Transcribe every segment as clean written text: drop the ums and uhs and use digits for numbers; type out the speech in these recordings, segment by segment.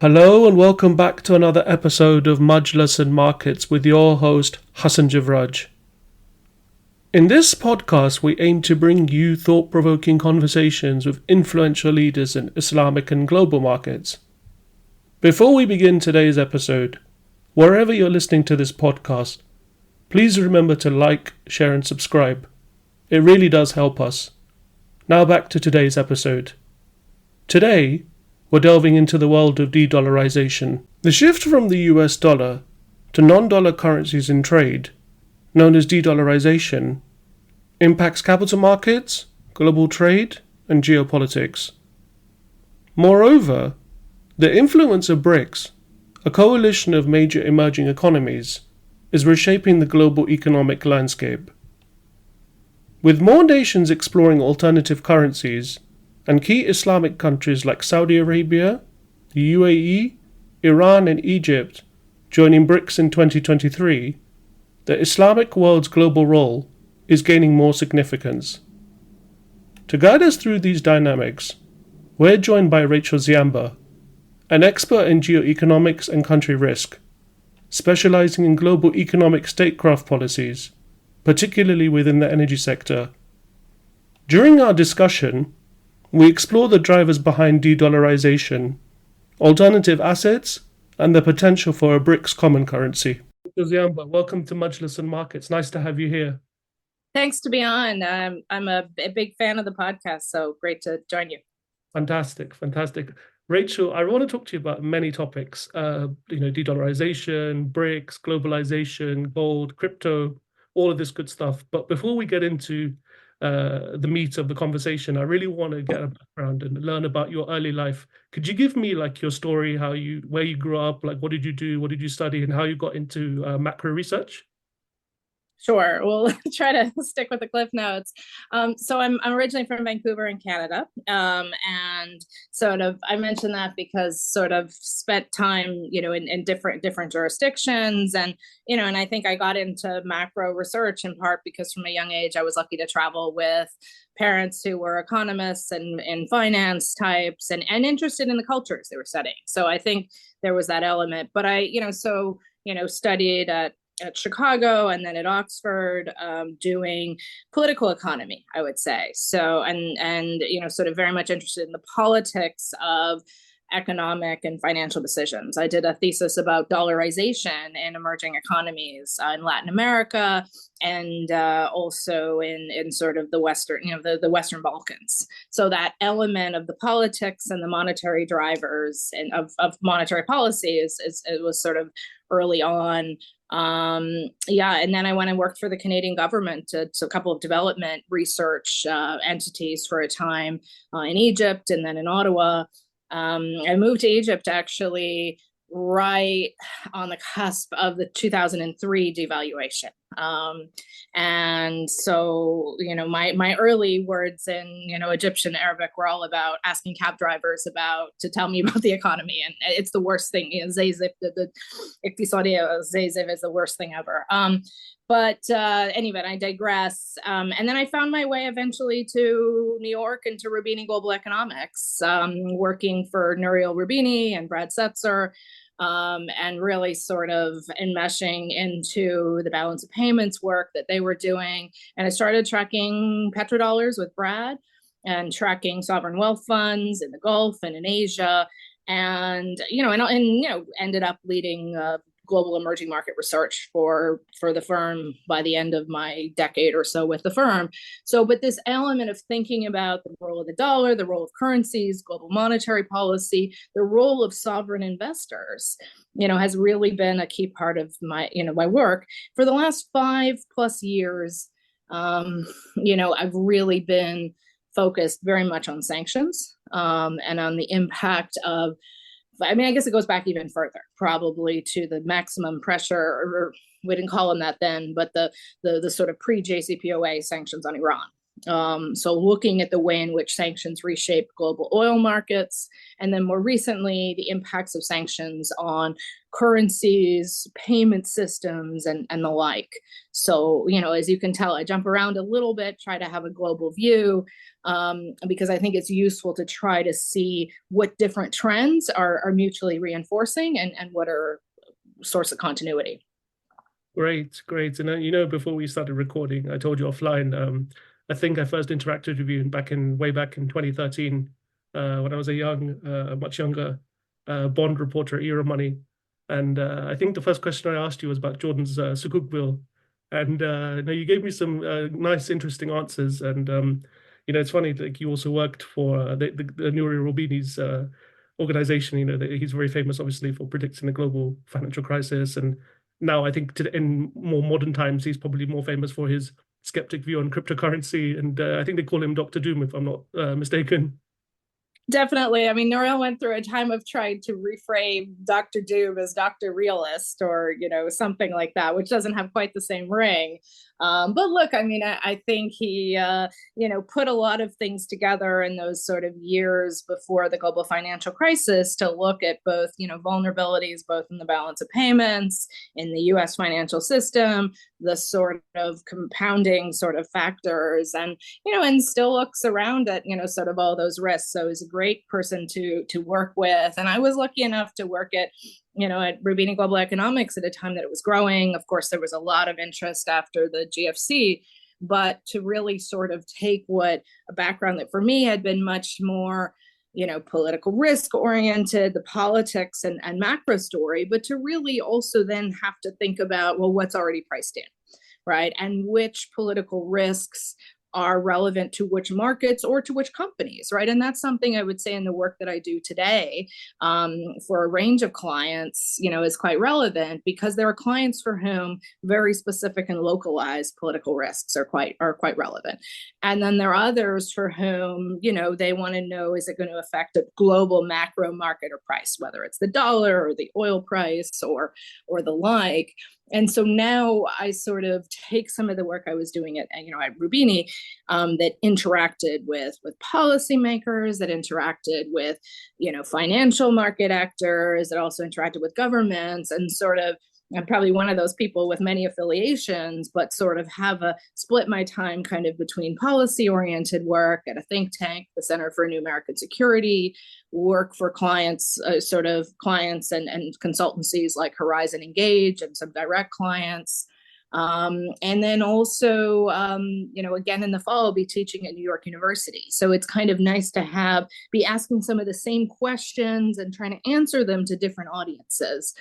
Hello and welcome back to another episode of Majlis and Markets with your host Hassan Javraj. In this podcast, we aim to bring you thought-provoking conversations with influential leaders in Islamic and global markets. Before we begin today's episode, wherever you're listening to this podcast, please remember to like, share and subscribe. It really does help us. Now back to today's episode. Today, we're delving into the world of de-dollarization. The shift from the US dollar to non-dollar currencies in trade, known as de-dollarization, impacts capital markets, global trade, and geopolitics. Moreover, the influence of BRICS, a coalition of major emerging economies, is reshaping the global economic landscape. With more nations exploring alternative currencies, and key Islamic countries like Saudi Arabia, the UAE, Iran and Egypt joining BRICS in 2023, the Islamic world's global role is gaining more significance. To guide us through these dynamics, we're joined by Rachel Ziemba, an expert in geoeconomics and country risk, specializing in global economic statecraft policies, particularly within the energy sector. During our discussion, we explore the drivers behind de-dollarization, alternative assets, and the potential for a BRICS common currency. Ziemba, welcome to Majlis and Markets. Nice to have you here. Thanks to be on. I'm a big fan of the podcast, so great to join you. Fantastic. Rachel, I want to talk to you about many topics, de-dollarization, BRICS, globalization, gold, crypto, all of this good stuff. But before we get into the meat of the conversation, I really want to get a background and learn about your early life. Could you give me like your story, where you grew up, like what did you do, what did you study, and how you got into macro research? Sure. We'll try to stick with the cliff notes. So I'm originally from Vancouver in Canada. And sort of, I mentioned that because sort of spent time, in different jurisdictions. And I think I got into macro research in part because from a young age, I was lucky to travel with parents who were economists and finance types and interested in the cultures they were studying. So I think there was that element. But I, studied at Chicago and then at Oxford, doing political economy, I would say. So, and sort of very much interested in the politics of economic and financial decisions. I did a thesis about dollarization in emerging economies in Latin America and also in sort of the Western, the Western Balkans. So that element of the politics and the monetary drivers and of monetary policy it was sort of early on. And then I went and worked for the Canadian government to a couple of development research entities for a time in Egypt and then in Ottawa. I moved to Egypt actually right on the cusp of the 2003 devaluation. And so, my early words in, Egyptian Arabic were all about asking cab drivers to tell me about the economy. And it's the worst thing. Zayzif, the Iqtisadiya Zayzif is the worst thing ever. But anyway, I digress. And then I found my way eventually to New York and to Rubini Global Economics, working for Nouriel Rubini and Brad Setzer, and really sort of enmeshing into the balance of payments work that they were doing. And I started tracking petrodollars with Brad and tracking sovereign wealth funds in the Gulf and in Asia. And, ended up leading global emerging market research for the firm by the end of my decade or so with the firm. So, but this element of thinking about the role of the dollar, the role of currencies, global monetary policy, the role of sovereign investors, has really been a key part of my work for the last 5+ years. I've really been focused very much on sanctions, and on the impact of, I guess it goes back even further, probably to the maximum pressure, or we didn't call them that then, but the sort of pre-JCPOA sanctions on Iran. So looking at the way in which sanctions reshape global oil markets, and then more recently, the impacts of sanctions on currencies, payment systems, and the like. So, as you can tell, I jump around a little bit, try to have a global view, because I think it's useful to try to see what different trends are mutually reinforcing and what are source of continuity. Great, great. And before we started recording, I told you offline, I think I first interacted with you way back in 2013, when I was much younger bond reporter at Euromoney. And I think the first question I asked you was about Jordan's Sukuk bill. And you gave me some nice, interesting answers. And it's funny, like, you also worked for the Nouri Roubini's organization. He's very famous, obviously, for predicting the global financial crisis. And now I think in more modern times, he's probably more famous for his skeptic view on cryptocurrency. And I think they call him Dr. Doom, if I'm not mistaken. Definitely. I mean, Nouriel went through a time of trying to reframe Dr. Doom as Dr. Realist, or, something like that, which doesn't have quite the same ring. But look, I mean, I think he, put a lot of things together in those sort of years before the global financial crisis to look at both, vulnerabilities, both in the balance of payments, in the US financial system, the sort of compounding sort of factors, and still looks around at, sort of all those risks. So he's a great person to work with. And I was lucky enough to work at Roubini Global Economics at a time that it was growing. Of course, there was a lot of interest after the GFC, but to really sort of take a background that for me had been much more, political risk oriented, the politics and macro story, but to really also then have to think about, well, what's already priced in, right? And which political risks are relevant to which markets or to which companies, right? And that's something I would say in the work that I do today, for a range of clients, is quite relevant, because there are clients for whom very specific and localized political risks are quite relevant. And then there are others for whom, they want to know, is it going to affect a global macro market or price, whether it's the dollar or the oil price or the like. And so now I sort of take some of the work I was doing at Roubini, that interacted with policymakers, that interacted with, financial market actors, that also interacted with governments, and sort of, I'm probably one of those people with many affiliations, but sort of have split my time kind of between policy-oriented work at a think tank, the Center for New American Security, work for clients and consultancies like Horizon Engage and some direct clients. And then also, again, in the fall, I'll be teaching at New York University. So it's kind of nice to be asking some of the same questions and trying to answer them to different audiences.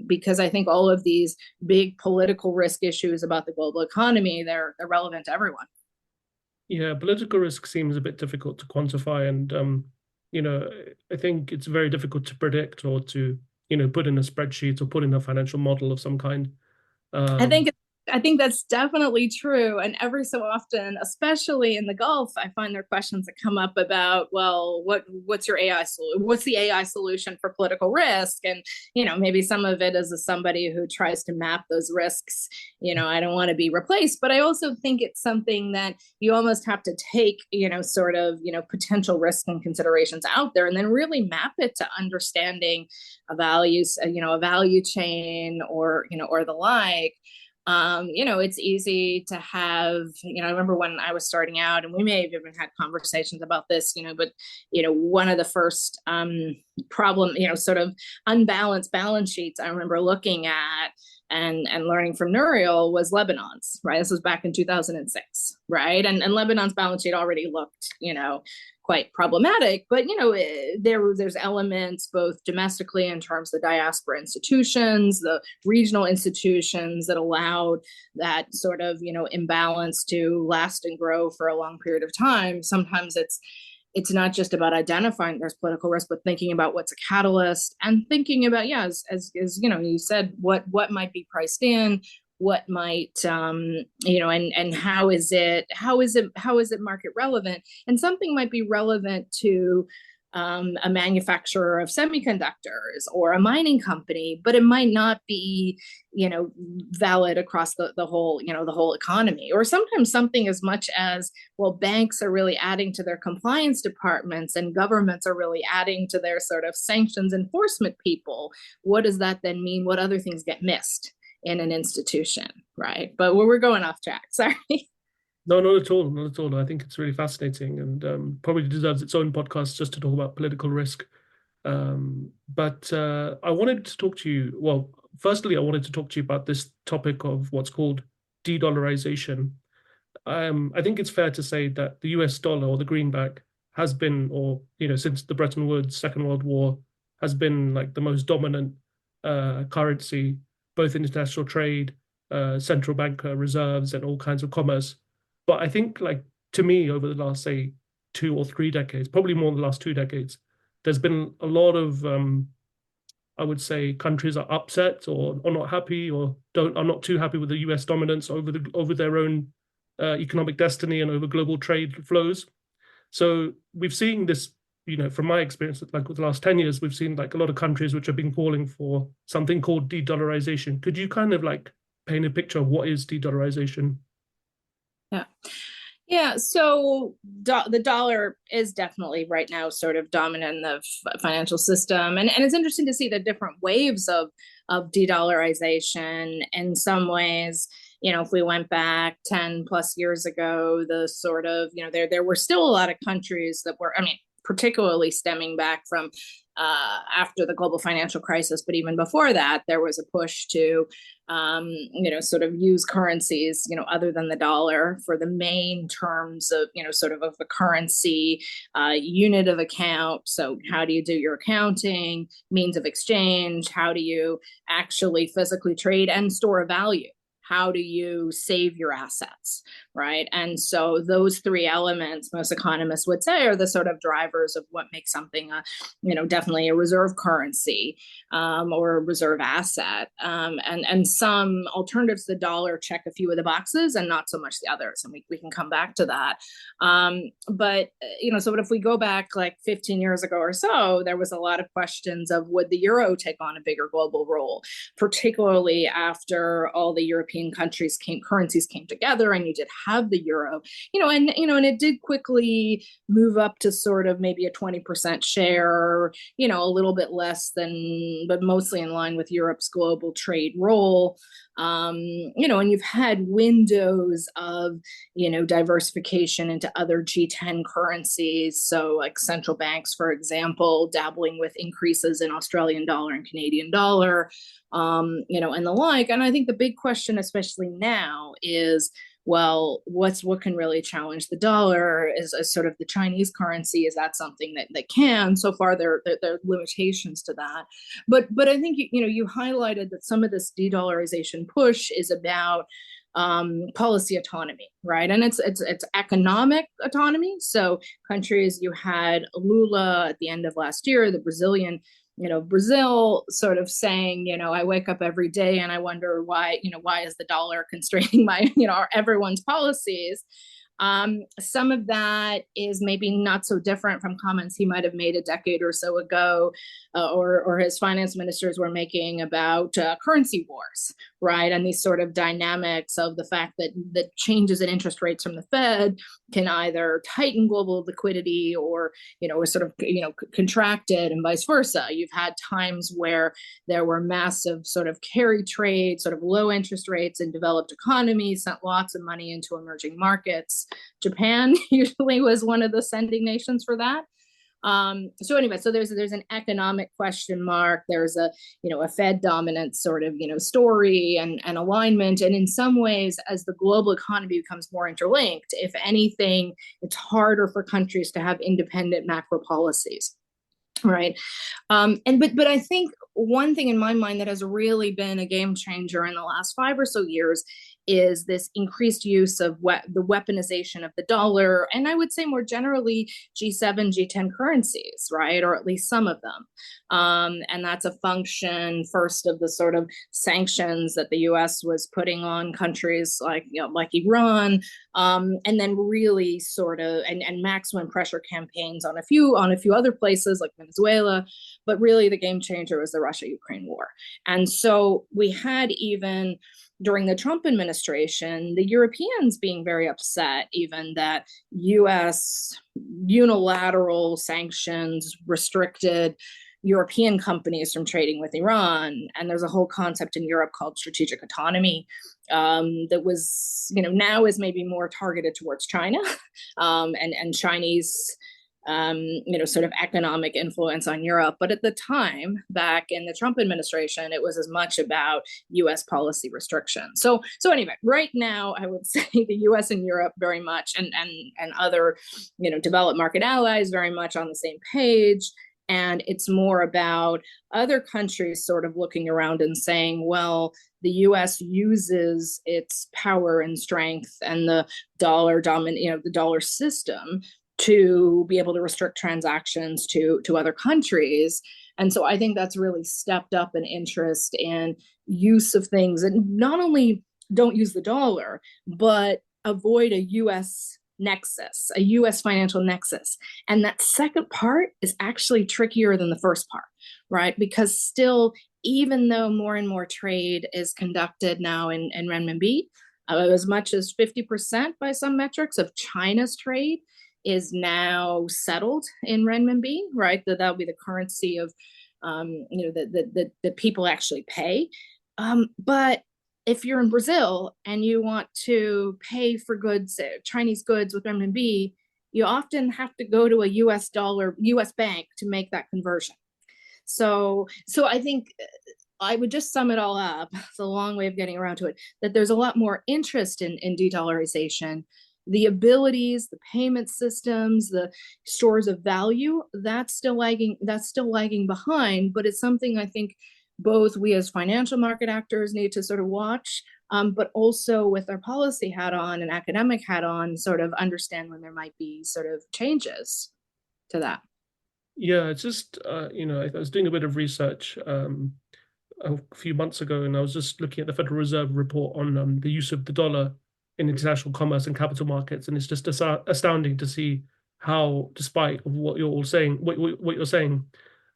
Because I think all of these big political risk issues about the global economy, they're relevant to everyone. Yeah, political risk seems a bit difficult to quantify. And, I think it's very difficult to predict or to, put in a spreadsheet or put in a financial model of some kind. I think that's definitely true. And every so often, especially in the Gulf, I find there are questions that come up about, well, what's your AI solution? What's the AI solution for political risk? And, maybe some of it is as somebody who tries to map those risks, I don't want to be replaced. But I also think it's something that you almost have to take, sort of, potential risks and considerations out there and then really map it to understanding a value chain or the like. It's easy to have, I remember when I was starting out, and we may have even had conversations about this, but, one of the first sort of unbalanced balance sheets I remember looking at and learning from Nouriel was Lebanon's, right? This was back in 2006, right? And Lebanon's balance sheet already looked, quite problematic, but there's elements both domestically in terms of the diaspora institutions, the regional institutions that allowed that sort of imbalance to last and grow for a long period of time. Sometimes it's not just about identifying there's political risk, but thinking about what's a catalyst and thinking about, as you said, what might be priced in, what might and how is it market relevant, and something might be relevant to a manufacturer of semiconductors or a mining company, but it might not be, valid across the whole, the whole economy. Or sometimes something as much as, well, banks are really adding to their compliance departments and governments are really adding to their sort of sanctions enforcement people. What does that then mean? What other things get missed in an institution, right? But we're going off track, sorry. No, not at all. Not at all. I think it's really fascinating and probably deserves its own podcast just to talk about political risk. But I wanted to talk to you. Well, firstly, I wanted to talk to you about this topic of what's called de-dollarization. I think it's fair to say that the US dollar or the greenback has been, or, since the Bretton Woods Second World War, has been like the most dominant currency, both in international trade, central bank reserves, and all kinds of commerce. But I think, like, to me, over the last, say, 2 or 3 decades, probably more than the last 2 decades, there's been a lot of, I would say, countries are upset or not happy or are not too happy with the US dominance over their own economic destiny and over global trade flows. So we've seen this, from my experience, like with the last 10 years, we've seen like a lot of countries which have been calling for something called de-dollarization. Could you kind of like paint a picture of what is de-dollarization? Yeah. Yeah, so the dollar is definitely right now sort of dominant in the financial system, and it's interesting to see the different waves of de-dollarization. In some ways, if we went back 10 plus years ago, the sort of, there were still a lot of countries that were, I mean, particularly stemming back from after the global financial crisis, but even before that, there was a push to, sort of use currencies, other than the dollar for the main terms of, sort of a currency unit of account. So how do you do your accounting, means of exchange? How do you actually physically trade and store a value? How do you save your assets, right? And so those three elements, most economists would say, are the sort of drivers of what makes something, definitely a reserve currency or a reserve asset. And some alternatives to the dollar check a few of the boxes and not so much the others. And we can come back to that. But so if we go back like 15 years ago or so, there was a lot of questions of would the euro take on a bigger global role, particularly after all the European currencies came together and you did have the euro, and it did quickly move up to sort of maybe a 20% share, a little bit less than, but mostly in line with Europe's global trade role. And you've had windows of, diversification into other G10 currencies. So like central banks, for example, dabbling with increases in Australian dollar and Canadian dollar, and the like. And I think the big question, especially now, is, well, what can really challenge the dollar is sort of the Chinese currency. Is that something that can? So far, there are limitations to that. But I think you highlighted that some of this de-dollarization push is about policy autonomy, right? And it's economic autonomy. So countries, you had Lula at the end of last year, the Brazilian, Brazil sort of saying, I wake up every day and I wonder why is the dollar constraining my, everyone's policies. Some of that is maybe not so different from comments he might have made a decade or so ago, or his finance ministers were making about currency wars, right? And these sort of dynamics of the fact that the changes in interest rates from the Fed can either tighten global liquidity or, sort of, contract it, and vice versa. You've had times where there were massive sort of carry trade, sort of low interest rates in developed economies, sent lots of money into emerging markets. Japan usually was one of the sending nations for that. So anyway, so there's an economic question mark. There's a Fed dominant sort of story and alignment. And in some ways, as the global economy becomes more interlinked, if anything, it's harder for countries to have independent macro policies. Right. But I think one thing in my mind that has really been a game changer in the last 5 or so years is this increased use of the weaponization of the dollar, and I would say more generally G7, G10 currencies, right, or at least some of them. And that's a function first of the sort of sanctions that the U.S. was putting on countries like Iran, and then really sort of and maximum pressure campaigns on a few other places like Venezuela, but really the game changer was the Russia-Ukraine war. And so we had, even during the Trump administration, the Europeans being very upset even that US unilateral sanctions restricted European companies from trading with Iran. And there's a whole concept in Europe called strategic autonomy, that was, now is maybe more targeted towards China, and Chinese, sort of economic influence on Europe. But at the time, back in the Trump administration, it was as much about US policy restriction. So anyway, right now, I would say the US and Europe very much, and other, developed market allies very much on the same page. And it's more about other countries sort of looking around and saying, well, the US uses its power and strength and the the dollar system to be able to restrict transactions to other countries. And so I think that's really stepped up an interest in use of things, and not only don't use the dollar, but avoid a US nexus, a US financial nexus. And that second part is actually trickier than the first part, right? Because still, even though more and more trade is conducted now in renminbi, as much as 50% by some metrics of China's trade is now settled in renminbi, right? That'll be the currency of, that people actually pay. But if you're in Brazil and you want to pay for goods, Chinese goods with renminbi, you often have to go to a US bank to make that conversion. So I think I would just sum it all up. It's a long way of getting around to it, that there's a lot more interest in de-dollarization. The abilities, the payment systems, the stores of value, that's still lagging behind, but it's something I think both we as financial market actors need to sort of watch, but also with our policy hat on and academic hat on, sort of understand when there might be sort of changes to that. Yeah, it's just, I was doing a bit of research a few months ago, and I was just looking at the Federal Reserve report on the use of the dollar in international commerce and capital markets, and it's just astounding to see how, despite what you're all saying, what you're saying,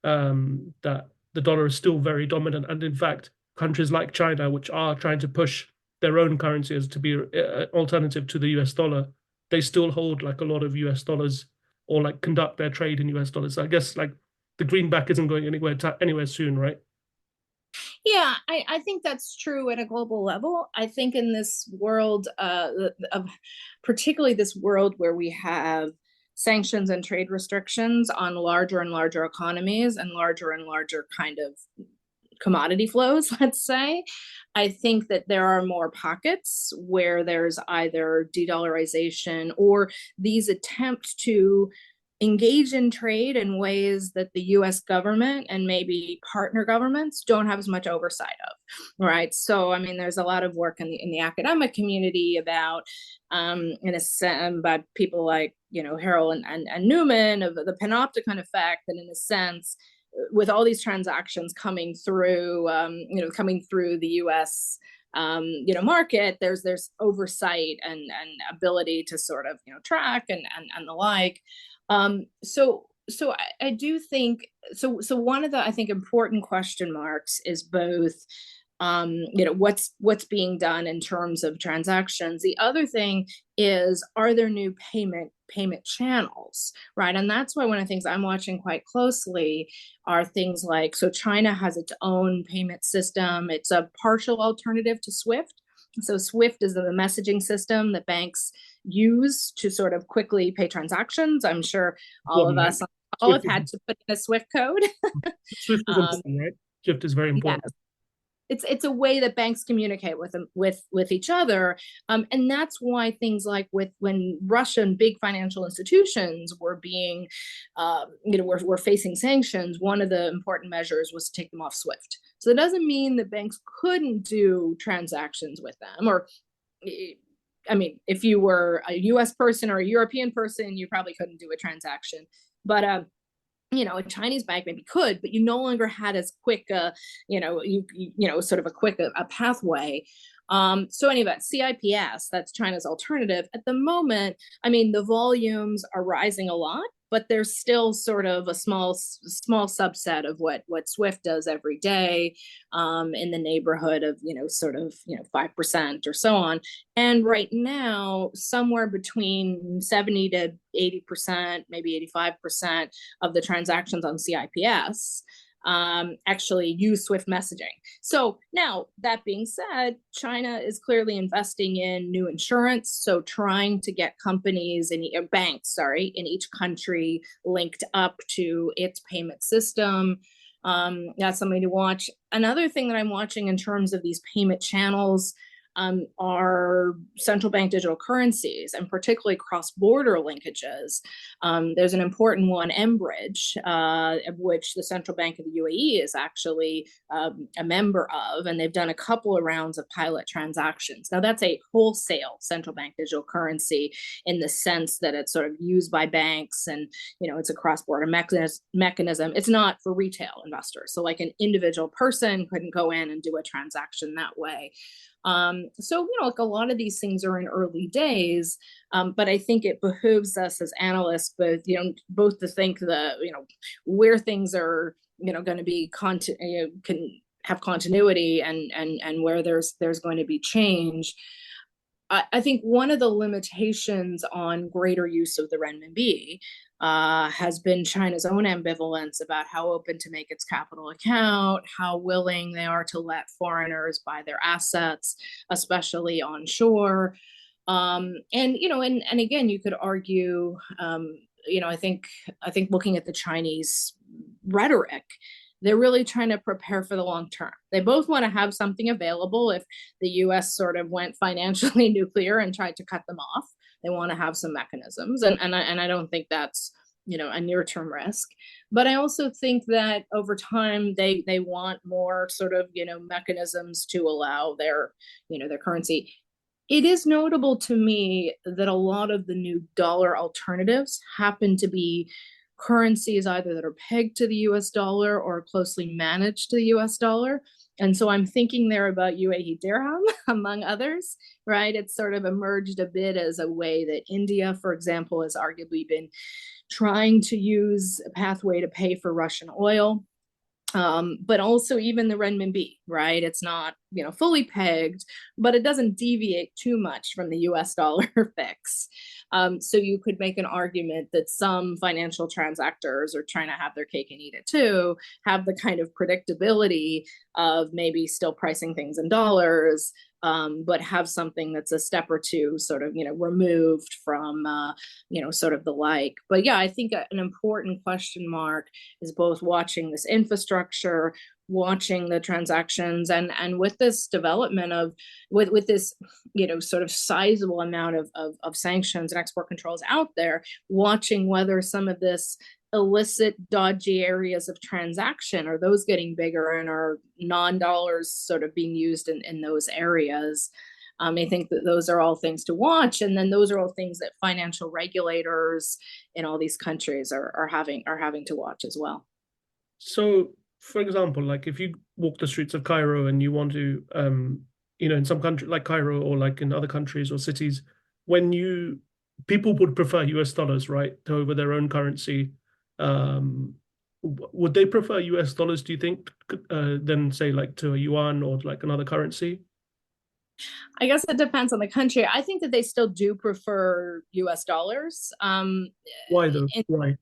that the dollar is still very dominant, and in fact, countries like China, which are trying to push their own currency as to be an alternative to the US dollar, they still hold like a lot of US dollars, or like conduct their trade in US dollars. So I guess like the greenback isn't going anywhere soon, right? Yeah, I think that's true at a global level. I think in this world, particularly this world where we have sanctions and trade restrictions on larger and larger economies and larger kind of commodity flows, let's say, I think that there are more pockets where there's either de-dollarization or these attempts to engage in trade in ways that the US government and maybe partner governments don't have as much oversight of, right? So, I mean, there's a lot of work in the academic community about, about people like, Harrell and Newman of the panopticon effect, and in a sense, with all these transactions coming through the US market, there's oversight and ability to sort of track and the like. So I do think so one of the, I think, important question marks is both what's being done in terms of transactions. The other thing is, are there new payment channels, right? And that's why one of the things I'm watching quite closely are things like, so China has its own payment system. It's a partial alternative to SWIFT. So SWIFT is the messaging system that banks use to sort of quickly pay transactions. I'm sure all of us all have had to put in a SWIFT code. SWIFT is important, right? SWIFT is very important. Yes. It's a way that banks communicate with each other, and that's why things like when Russian big financial institutions were being, were facing sanctions, one of the important measures was to take them off SWIFT. So that doesn't mean that banks couldn't do transactions with them, or I mean, if you were a US person or a European person, you probably couldn't do a transaction, but a Chinese bank maybe could, but you no longer had as quick sort of a quick pathway. So anyway, CIPS, that's China's alternative. At the moment, I mean, the volumes are rising a lot, but there's still sort of a small subset of what Swift does every day, in the neighborhood of sort of 5% or so on. And right now, somewhere between 70 to 80%, maybe 85% of the transactions on CIPS actually use Swift messaging. So now, that being said, China is clearly investing in new insurance, so trying to get companies and banks, in each country linked up to its payment system. That's something to watch. Another thing that I'm watching in terms of these payment channels are central bank digital currencies, and particularly cross-border linkages. There's an important one, mBridge, of which the Central Bank of the UAE is actually a member of, and they've done a couple of rounds of pilot transactions. Now, that's a wholesale central bank digital currency in the sense that it's sort of used by banks, and it's a cross-border mechanism. It's not for retail investors, so like an individual person couldn't go in and do a transaction that way. So, like a lot of these things are in early days, but I think it behooves us as analysts, both to think where things are, going to be can have continuity, and where there's going to be change. I think one of the limitations on greater use of the renminbi has been China's own ambivalence about how open to make its capital account, how willing they are to let foreigners buy their assets, especially onshore. And again, you could argue, I think looking at the Chinese rhetoric, they're really trying to prepare for the long term. They both want to have something available if the US sort of went financially nuclear and tried to cut them off. They want to have some mechanisms. And I don't think that's, a near-term risk. But I also think that over time, they want more sort of, mechanisms to allow their currency. It is notable to me that a lot of the new dollar alternatives happen to be currencies either that are pegged to the US dollar or closely managed to the US dollar. And so I'm thinking there about UAE dirham, among others, right? It's sort of emerged a bit as a way that India, for example, has arguably been trying to use a pathway to pay for Russian oil. But also even the renminbi, right? It's not, fully pegged, but it doesn't deviate too much from the US dollar fix. So you could make an argument that some financial transactors are trying to have their cake and eat it too, have the kind of predictability of maybe still pricing things in dollars, but have something that's a step or two sort of, removed from, sort of the like. But yeah, I think an important question mark is both watching this infrastructure, watching the transactions, and with this development of with this sort of sizable amount of sanctions and export controls out there, watching whether some of this illicit dodgy areas of transaction are those getting bigger, and are non-dollars sort of being used in those areas. I think that those are all things to watch, and then those are all things that financial regulators in all these countries are having to watch as well. So, for example, like if you walk the streets of Cairo and you want to, in some country like Cairo, or like in other countries or cities, people would prefer US dollars, right, over their own currency. Would they prefer US dollars, do you think, than say like to a yuan or like another currency? I guess it depends on the country. I think that they still do prefer US dollars. Why though? Why?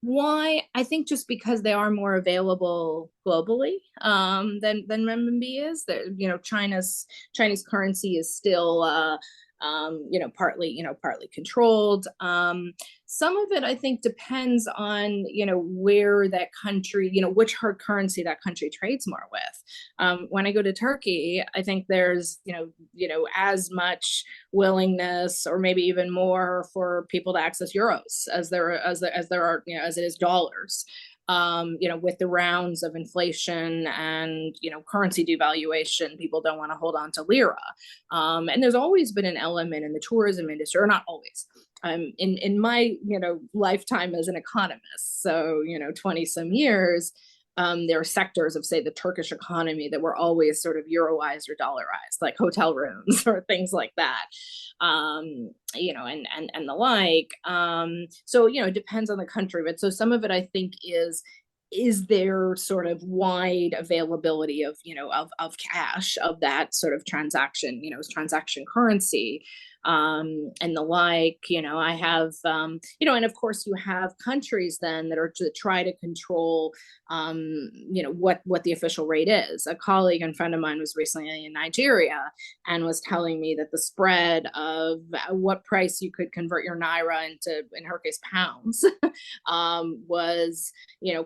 Why? I think just because they are more available globally, than renminbi is. Chinese currency is still partly controlled. Some of it, I think, depends on, where that country, which hard currency that country trades more with. When I go to Turkey, I think there's, as much willingness, or maybe even more, for people to access euros as there are, as it is dollars. With the rounds of inflation and, currency devaluation, people don't want to hold on to lira. And there's always been an element in the tourism industry, or not always, in my, lifetime as an economist, so, 20 some years, there are sectors of, say, the Turkish economy that were always sort of euroized or dollarized, like hotel rooms or things like that, and the like. So, it depends on the country, but so some of it, I think, is there sort of wide availability of cash, of that sort of transaction, transaction currency, and the like. I have and of course you have countries then that are to try to control what the official rate is. A colleague and friend of mine was recently in Nigeria and was telling me that the spread of what price you could convert your naira into, in her case, pounds, was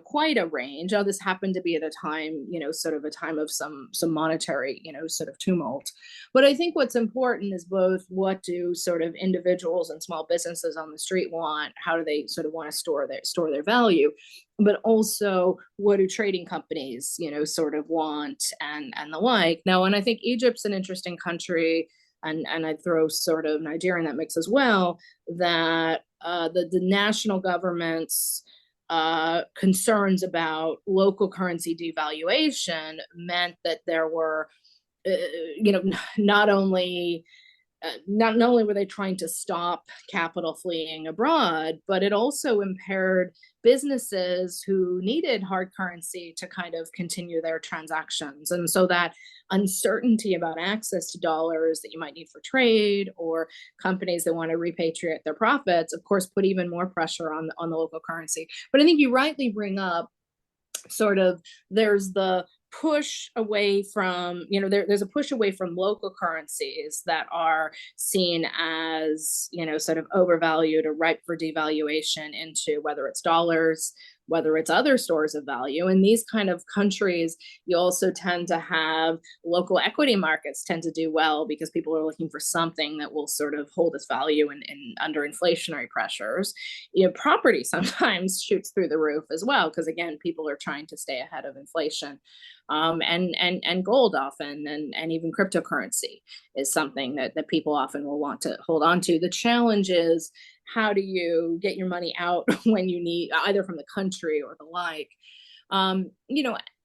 quite a range. Oh, this happened to be at a time, sort of a time of some monetary, sort of tumult. But I think what's important is both what do sort of individuals and small businesses on the street want, how do they sort of want to store their value, but also what do trading companies, sort of want, and the like. Now, and I think Egypt's an interesting country, and I'd throw sort of Nigeria in that mix as well, that the national government's concerns about local currency devaluation meant that there were, not only were they trying to stop capital fleeing abroad, but it also impaired businesses who needed hard currency to kind of continue their transactions. And so that uncertainty about access to dollars that you might need for trade, or companies that want to repatriate their profits, of course, put even more pressure on the local currency. But I think you rightly bring up sort of, there's the push away from, there's a push away from local currencies that are seen as, sort of overvalued or ripe for devaluation, into whether it's dollars, whether it's other stores of value. In these kind of countries, you also tend to have local equity markets tend to do well, because people are looking for something that will sort of hold its value in under inflationary pressures. Property sometimes shoots through the roof as well, because again, people are trying to stay ahead of inflation. And gold often, and even cryptocurrency is something that people often will want to hold on to. The challenge is, how do you get your money out when you need, either from the country or the like? And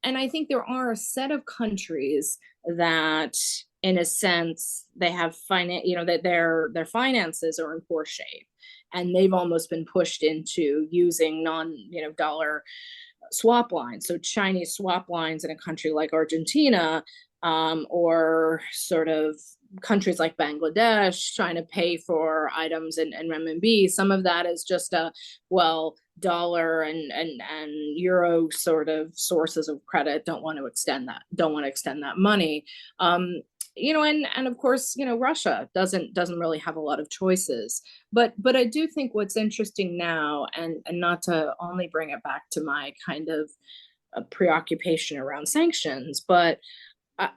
I think there are a set of countries that, in a sense, they have that their finances are in poor shape, and they've almost been pushed into using dollar swap lines. So Chinese swap lines in a country like Argentina, or sort of countries like Bangladesh trying to pay for items in renminbi. Some of that is just dollar and euro sort of sources of credit don't want to extend that money. And of course, Russia doesn't really have a lot of choices. But I do think what's interesting now, and not to only bring it back to my kind of preoccupation around sanctions, but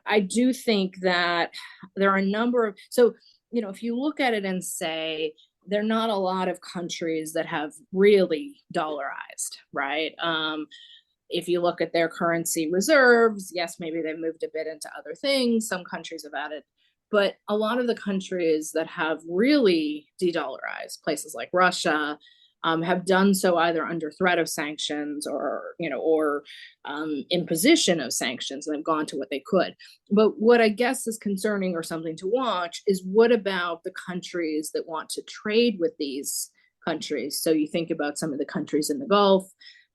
I do think that there are a number of, so, if you look at it and say, there are not a lot of countries that have really dollarized, right? If you look at their currency reserves, yes, maybe they've moved a bit into other things. Some countries have added, but a lot of the countries that have really de-dollarized, places like Russia, have done so either under threat of sanctions or imposition of sanctions, and have gone to what they could. But what I guess is concerning, or something to watch, is what about the countries that want to trade with these countries? So you think about some of the countries in the Gulf.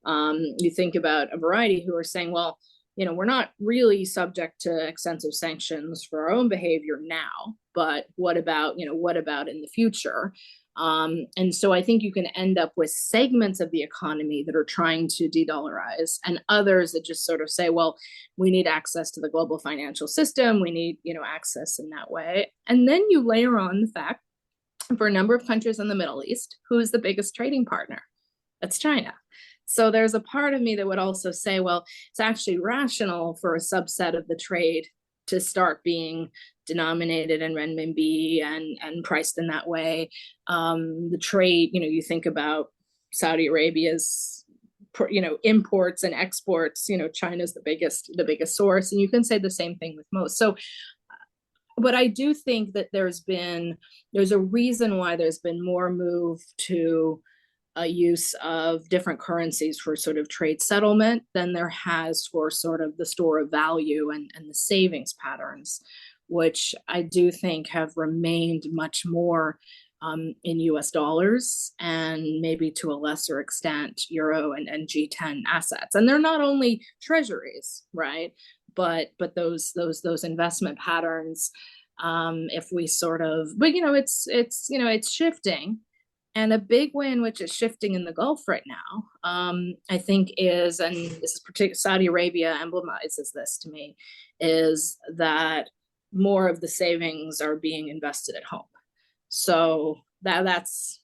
You think about a variety who are saying, well, we're not really subject to extensive sanctions for our own behavior now, but what about in the future? And so I think you can end up with segments of the economy that are trying to de-dollarize, and others that just sort of say, well, we need access to the global financial system. We need, access in that way. And then you layer on the fact, for a number of countries in the Middle East, who is the biggest trading partner? That's China. So there's a part of me that would also say, well, it's actually rational for a subset of the trade to start being denominated in renminbi and priced in that way. The trade, you think about Saudi Arabia's, imports and exports, China's the biggest source, and you can say the same thing with most. So, but I do think that there's a reason why there's been more move to a use of different currencies for sort of trade settlement than there has for sort of the store of value and the savings patterns, which I do think have remained much more in US dollars and maybe to a lesser extent Euro and G10 assets. And they're not only treasuries, right? But those investment patterns, if we sort of, but it's shifting. And a big way in which it's shifting in the Gulf right now, I think is, and this is particular, Saudi Arabia emblemizes this to me, is that more of the savings are being invested at home. So that's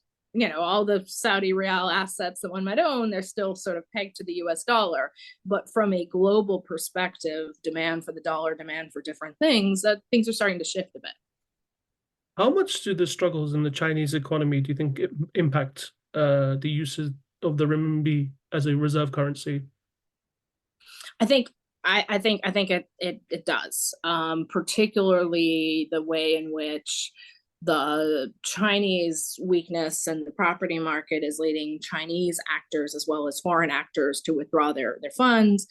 all the Saudi real assets that one might own, they're still sort of pegged to the US dollar. But from a global perspective, demand for the dollar, demand for different things, things are starting to shift a bit. How much do the struggles in the Chinese economy do you think impact the uses of the renminbi as a reserve currency? I think it does, particularly the way in which the Chinese weakness in the property market is leading Chinese actors as well as foreign actors to withdraw their funds.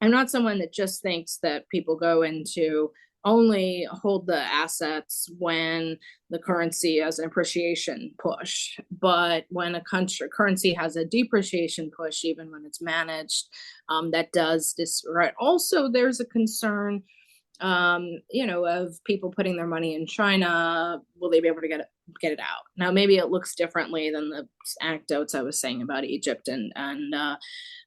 I'm not someone that just thinks that people go into only hold the assets when the currency has an appreciation push. But when a currency has a depreciation push, even when it's managed, that does this, right? Also, there's a concern, of people putting their money in China. Will they be able to get it out? Now, maybe it looks differently than the anecdotes I was saying about Egypt and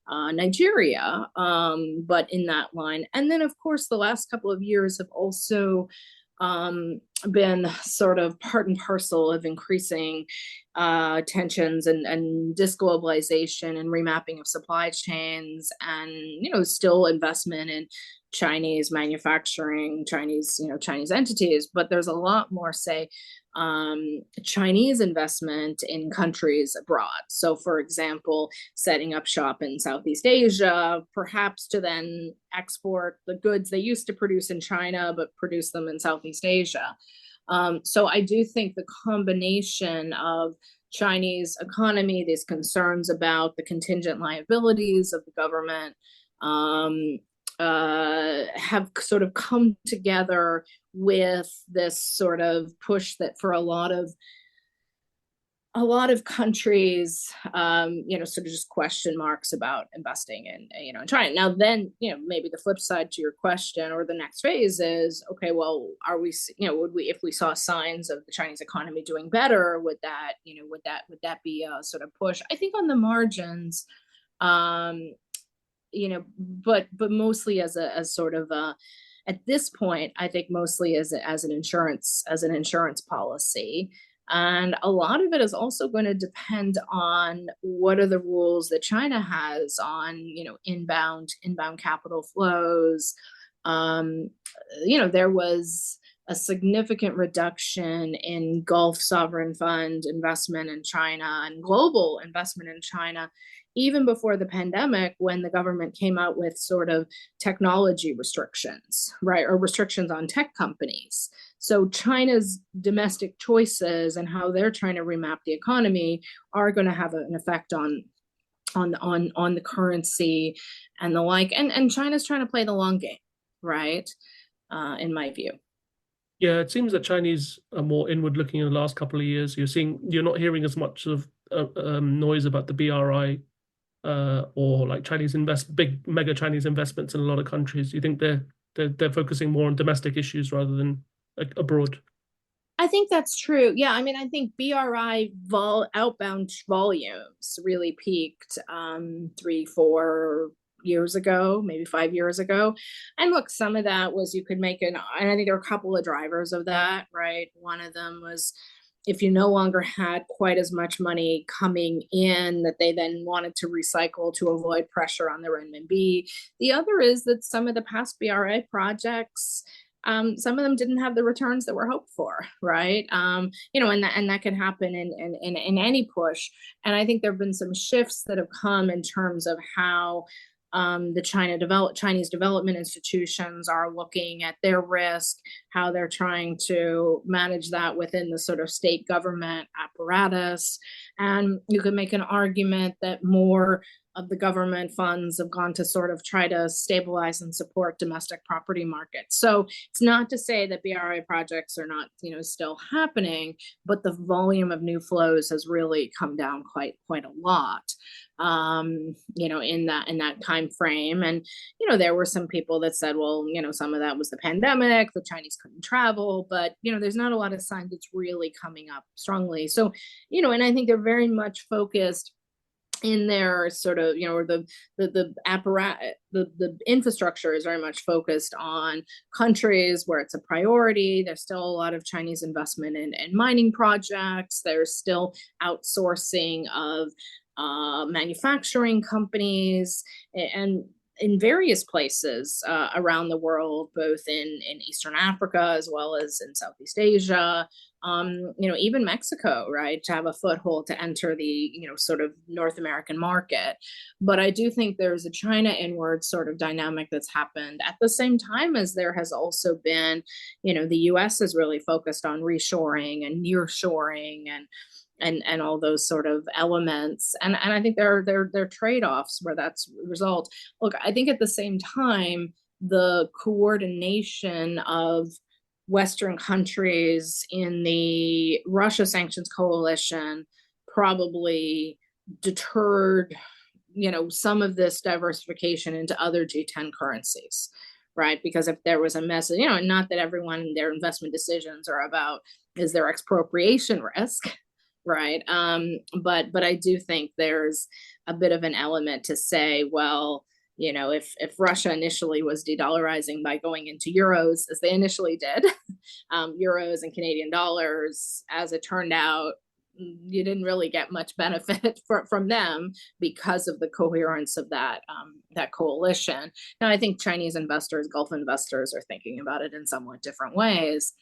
Nigeria, but in that line. And then, of course, the last couple of years have also been sort of part and parcel of increasing tensions and disglobalization and remapping of supply chains, and still investment in Chinese manufacturing, Chinese entities. But there's a lot more, say, Chinese investment in countries abroad. So, for example, setting up shop in Southeast Asia, perhaps to then export the goods they used to produce in China, but produce them in Southeast Asia. So I do think the combination of Chinese economy, these concerns about the contingent liabilities of the government, have sort of come together with this sort of push that for a lot of countries, sort of just question marks about investing in China. Now, then, maybe the flip side to your question or the next phase is, okay, well, are we, would we, if we saw signs of the Chinese economy doing better, would that be a sort of push? I think on the margins, but mostly as sort of at this point, I think mostly as an insurance policy. And a lot of it is also going to depend on what are the rules that China has on, inbound capital flows. There was a significant reduction in Gulf sovereign fund investment in China and global investment in China, even before the pandemic, when the government came out with sort of technology restrictions, right, or restrictions on tech companies. So China's domestic choices and how they're trying to remap the economy are going to have an effect on the currency and the like. And China's trying to play the long game, right? In my view. Yeah, it seems that Chinese are more inward looking in the last couple of years. You're not hearing as much of noise about the BRI or like big mega Chinese investments in a lot of countries. Do you think they're focusing more on domestic issues rather than abroad? I think that's true. Yeah, I mean, I think BRI outbound volumes really peaked 3-4 years ago, maybe 5 years ago. And look, some of that was and I think there are a couple of drivers of that, right? One of them was if you no longer had quite as much money coming in that they then wanted to recycle to avoid pressure on the renminbi. The other is that some of the past BRI projects, some of them didn't have the returns that were hoped for, right? And that can happen in any push. And I think there have been some shifts that have come in terms of how the Chinese development institutions are looking at their risk, how they're trying to manage that within the sort of state government apparatus. And you could make an argument that more of the government funds have gone to sort of try to stabilize and support domestic property markets. So it's not to say that BRI projects are not, still happening, but the volume of new flows has really come down quite a lot, in that time frame. And there were some people that said, well, some of that was the pandemic, the Chinese couldn't travel, but there's not a lot of signs it's really coming up strongly. So and I think they're very much focused in their sort of, the apparatus, the infrastructure is very much focused on countries where it's a priority. There's still a lot of Chinese investment in mining projects. There's still outsourcing of manufacturing companies, and in various places around the world, both in Eastern Africa as well as in Southeast Asia, even Mexico, right, to have a foothold to enter the, sort of North American market. But I do think there's a China inward sort of dynamic that's happened at the same time as there has also been, the US is really focused on reshoring and nearshoring and all those sort of elements. And I think there are trade-offs where that's the result. Look, I think at the same time, the coordination of Western countries in the Russia sanctions coalition probably deterred, some of this diversification into other G10 currencies, right? Because if there was a message, not that everyone, their investment decisions are about, is there expropriation risk? Right. But I do think there's a bit of an element to say, well, if Russia initially was de-dollarizing by going into euros, as they initially did, euros and Canadian dollars, as it turned out, you didn't really get much benefit from them because of the coherence of that coalition. Now, I think Chinese investors, Gulf investors are thinking about it in somewhat different ways.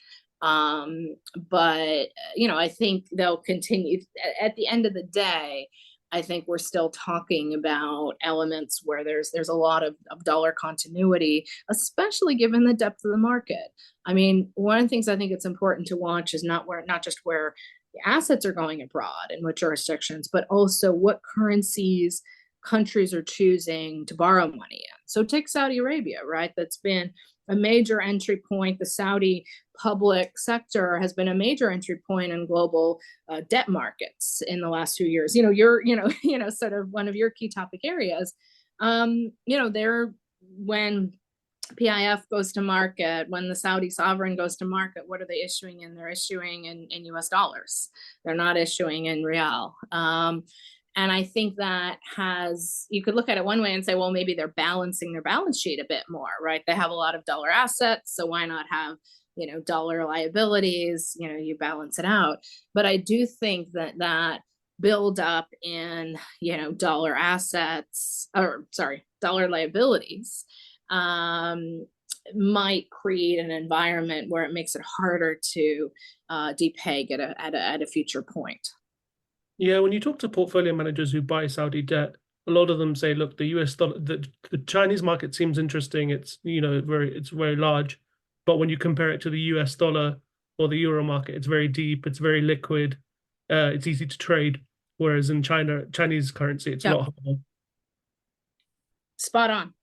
But I think they'll continue. At the end of the day, I think we're still talking about elements where there's a lot of dollar continuity, especially given the depth of the market. I mean, one of the things I think it's important to watch is not just where the assets are going abroad in what jurisdictions, but also what currencies countries are choosing to borrow money in. So take Saudi Arabia, right? That's been a major entry point. The Saudi public sector has been a major entry point in global debt markets in the last few years. Sort of one of your key topic areas. They're when PIF goes to market, when the Saudi sovereign goes to market, what are they issuing in? They're issuing in US dollars. They're not issuing in real. And I think that you could look at it one way and say, well, maybe they're balancing their balance sheet a bit more, right? They have a lot of dollar assets, so why not have, dollar liabilities, you balance it out. But I do think that build up in, dollar assets, dollar liabilities, might create an environment where it makes it harder to depeg at a future point. Yeah, when you talk to portfolio managers who buy Saudi debt, a lot of them say, look, the US dollar, the Chinese market seems interesting. It's, it's very large. But when you compare it to the US dollar or the euro market, it's very deep, it's very liquid, it's easy to trade. Whereas in Chinese currency, it's a lot harder. Spot on.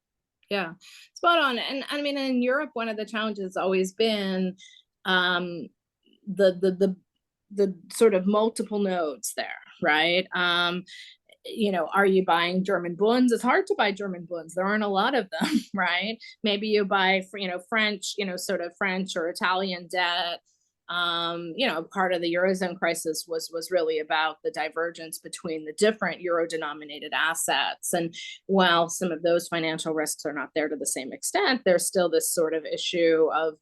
Yeah, spot on. And I mean, in Europe, one of the challenges has always been the sort of multiple nodes there, right? Are you buying German bunds? It's hard to buy German bunds. There aren't a lot of them, right? Maybe you buy, French, sort of French or Italian debt. Part of the Eurozone crisis was really about the divergence between the different Euro-denominated assets. And while some of those financial risks are not there to the same extent, there's still this sort of issue of,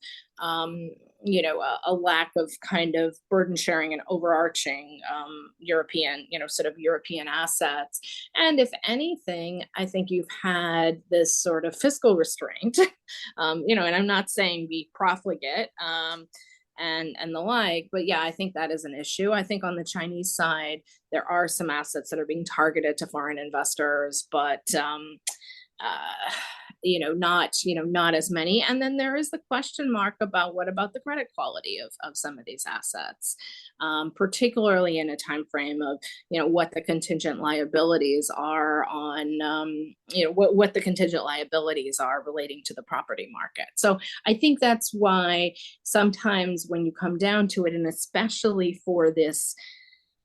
a lack of kind of burden sharing and overarching European, sort of European assets. And if anything, I think you've had this sort of fiscal restraint, and I'm not saying be profligate, and the like, but yeah, I think that is an issue. I think on the Chinese side, there are some assets that are being targeted to foreign investors, but not as many. And then there is the question mark about what about the credit quality of some of these assets, particularly in a time frame of what the contingent liabilities are on what the contingent liabilities are relating to the property market. So I think that's why sometimes when you come down to it, and especially for this,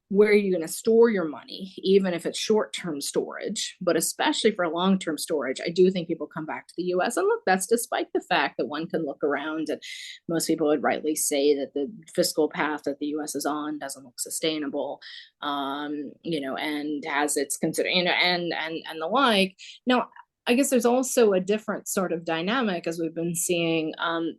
where are you going to store your money, even if it's short-term storage, but especially for long-term storage, I do think people come back to the US. And look, that's despite the fact that one can look around and most people would rightly say that the fiscal path that the US is on doesn't look sustainable, and has its consider, and the like. Now, I guess there's also a different sort of dynamic as we've been seeing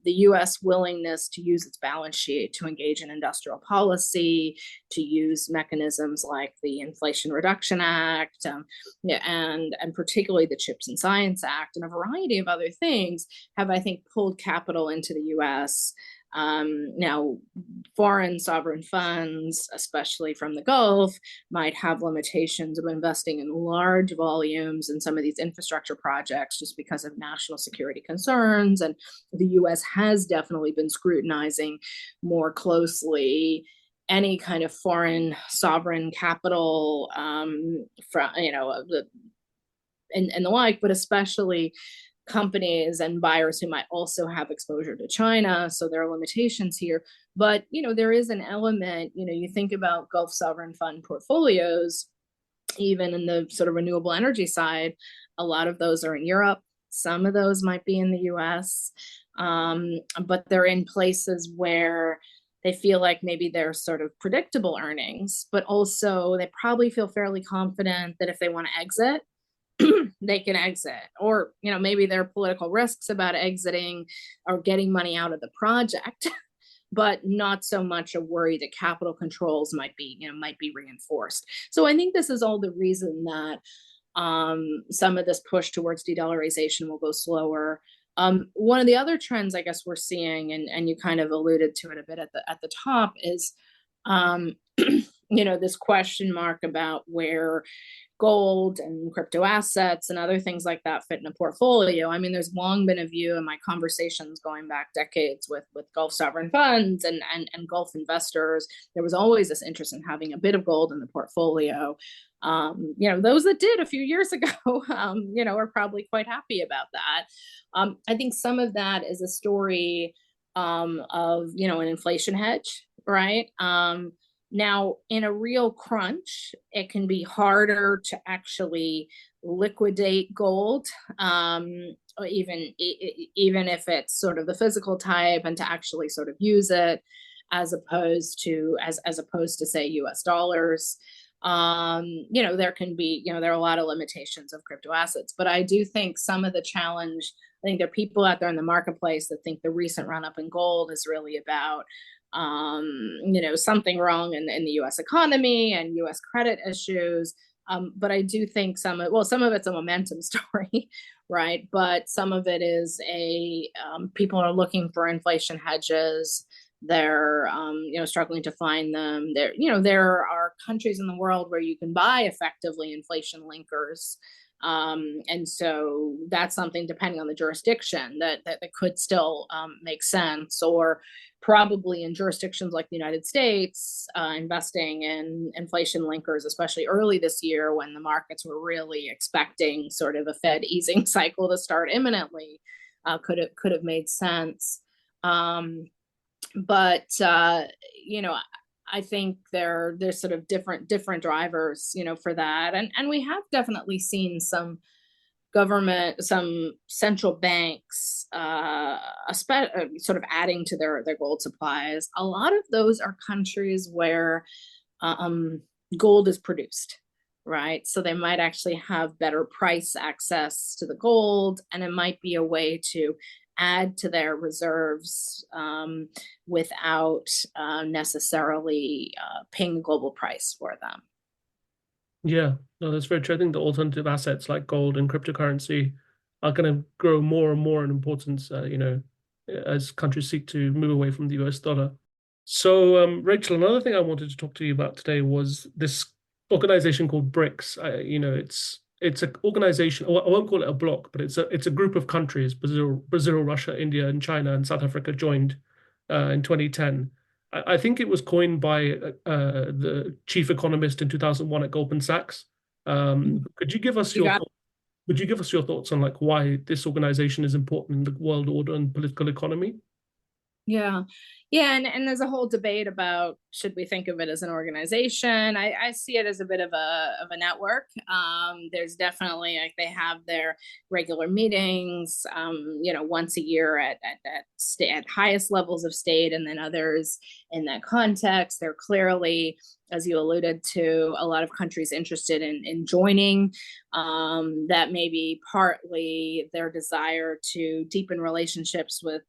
the US willingness to use its balance sheet to engage in industrial policy, to use mechanisms like the Inflation Reduction Act, and particularly the Chips and Science Act and a variety of other things have, I think, pulled capital into the US. Now, foreign sovereign funds, especially from the Gulf, might have limitations of investing in large volumes in some of these infrastructure projects just because of national security concerns. And the US has definitely been scrutinizing more closely any kind of foreign sovereign capital and the like, but especially companies and buyers who might also have exposure to China. So there are limitations here. But, there is an element, you think about Gulf sovereign fund portfolios, even in the sort of renewable energy side, a lot of those are in Europe. Some of those might be in the US, but they're in places where they feel like maybe they're sort of predictable earnings, but also they probably feel fairly confident that if they want to exit, they can exit, or maybe there are political risks about exiting or getting money out of the project, but not so much a worry that capital controls might be reinforced. So I think this is all the reason that some of this push towards de-dollarization will go slower. One of the other trends I guess we're seeing, and you kind of alluded to it a bit at the top, is this question mark about where gold and crypto assets and other things like that fit in a portfolio. I mean, there's long been a view in my conversations going back decades with Gulf sovereign funds and Gulf investors. There was always this interest in having a bit of gold in the portfolio. Those that did a few years ago, are probably quite happy about that. I think some of that is a story of, an inflation hedge, right? Now, in a real crunch, it can be harder to actually liquidate gold, even if it's sort of the physical type, and to actually sort of use it as opposed to say US dollars. There can be, there are a lot of limitations of crypto assets, but I do think some of the challenge, I think there are people out there in the marketplace that think the recent run up in gold is really about something wrong in the US economy and US credit issues. But I do think some of it's a momentum story, right? But some of it is people are looking for inflation hedges. They're, struggling to find them. There are countries in the world where you can buy effectively inflation linkers. And so that's something, depending on the jurisdiction, that could still make sense, or probably in jurisdictions like the United States, investing in inflation linkers, especially early this year when the markets were really expecting sort of a Fed easing cycle to start imminently, could have made sense. But I think there's sort of different drivers, for that. And we have definitely seen some central banks sort of adding to their gold supplies. A lot of those are countries where gold is produced, right? So they might actually have better price access to the gold, and it might be a way to add to their reserves without necessarily paying a global price for them. Yeah, no, that's very true. I think the alternative assets like gold and cryptocurrency are going to grow more and more in importance, as countries seek to move away from the US dollar. So, Rachel, another thing I wanted to talk to you about today was this organization called BRICS. it's an organization. I won't call it a bloc, but it's a group of countries. Brazil, Russia, India, and China, and South Africa joined in 2010. I think it was coined by the chief economist in 2001 at Goldman Sachs. Could you give us You your got thoughts? Would you give us your thoughts on like why this organization is important in the world order and political economy? Yeah. Yeah. And there's a whole debate about should we think of it as an organization? I see it as a bit of a network. There's definitely like they have their regular meetings, once a year at highest levels of state, and then others in that context. They're clearly, as you alluded to, a lot of countries interested in joining. That may be partly their desire to deepen relationships with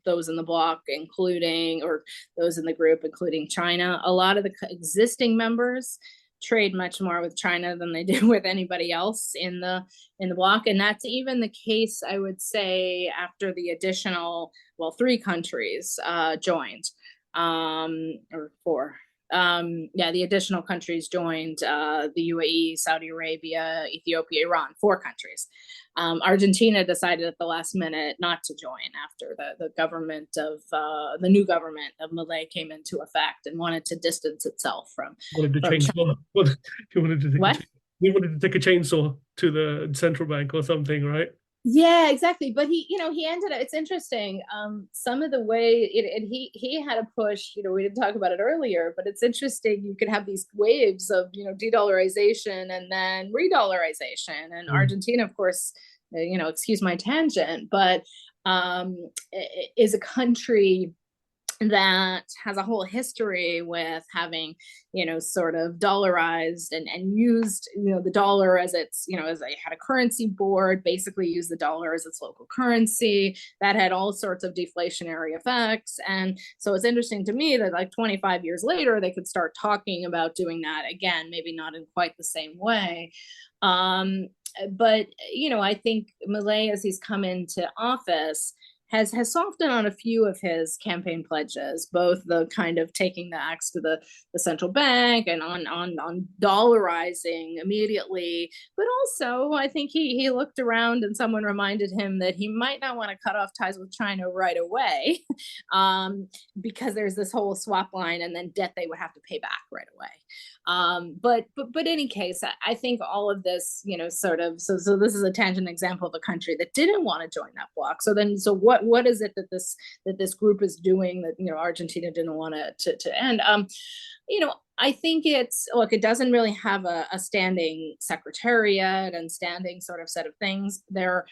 those in the bloc, including, or those in the group, including China. A lot of the existing members trade much more with China than they do with anybody else in the bloc, and that's even the case, I would say, after the additional, well, 3 countries joined, or 4. The additional countries joined, the UAE, Saudi Arabia, Ethiopia, Iran, 4 countries. Argentina decided at the last minute not to join after the government of the new government of Milei came into effect and wanted to distance itself from Chainsaw. You wanted to take what? You wanted to take a chainsaw to the central bank or something, right? Yeah, exactly. But he ended up, it's interesting. Some of the way he had a push, we didn't talk about it earlier, but it's interesting. You could have these waves of, de-dollarization and then re-dollarization. And Argentina, of course, excuse my tangent, but is a country that has a whole history with having, sort of dollarized and used, the dollar as its, as they had a currency board, basically used the dollar as its local currency. That had all sorts of deflationary effects. And so it's interesting to me that like 25 years later, they could start talking about doing that again, maybe not in quite the same way. But, I think Milei, as he's come into office, has softened on a few of his campaign pledges, both the kind of taking the axe to the central bank and on dollarizing immediately, but also I think he looked around and someone reminded him that he might not want to cut off ties with China right away, because there's this whole swap line and then debt they would have to pay back right away. But in any case, I think all of this, sort of, so this is a tangent example of a country that didn't want to join that bloc. So what is it that this group is doing that Argentina didn't want to end? I think it doesn't really have a standing secretariat and standing sort of set of things there.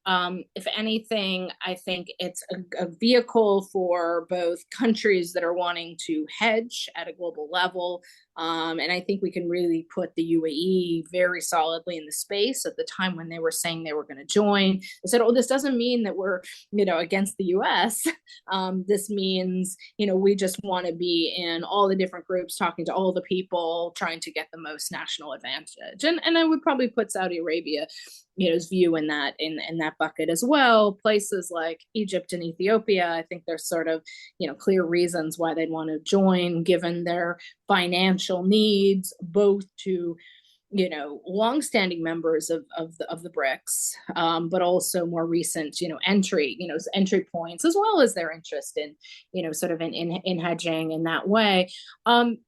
If anything, I think it's a vehicle for both countries that are wanting to hedge at a global level. And I think we can really put the UAE very solidly in the space. At the time when they were saying they were going to join, they said, oh, this doesn't mean that we're, against the US. This means, we just want to be in all the different groups, talking to all the people, trying to get the most national advantage. And I would probably put Saudi Arabia, his view in that bucket as well. Places like Egypt and Ethiopia, I think there's sort of clear reasons why they'd want to join, given their financial needs, both to longstanding members of the BRICS, but also more recent entry points, as well as their interest in sort of in hedging in that way. One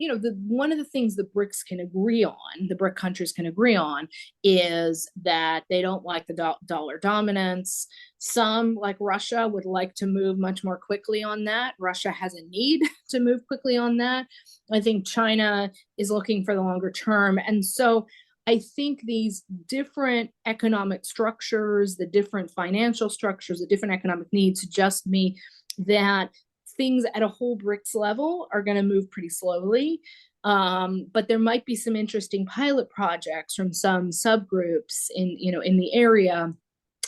of the things the BRICS can agree on, the BRIC countries can agree on, is that they don't like the dollar dominance. Some, like Russia, would like to move much more quickly on that. Russia has a need to move quickly on that. I think China is looking for the longer term. And so I think these different economic structures, the different financial structures, the different economic needs suggest me that things at a whole BRICS level are going to move pretty slowly. But there might be some interesting pilot projects from some subgroups in the area.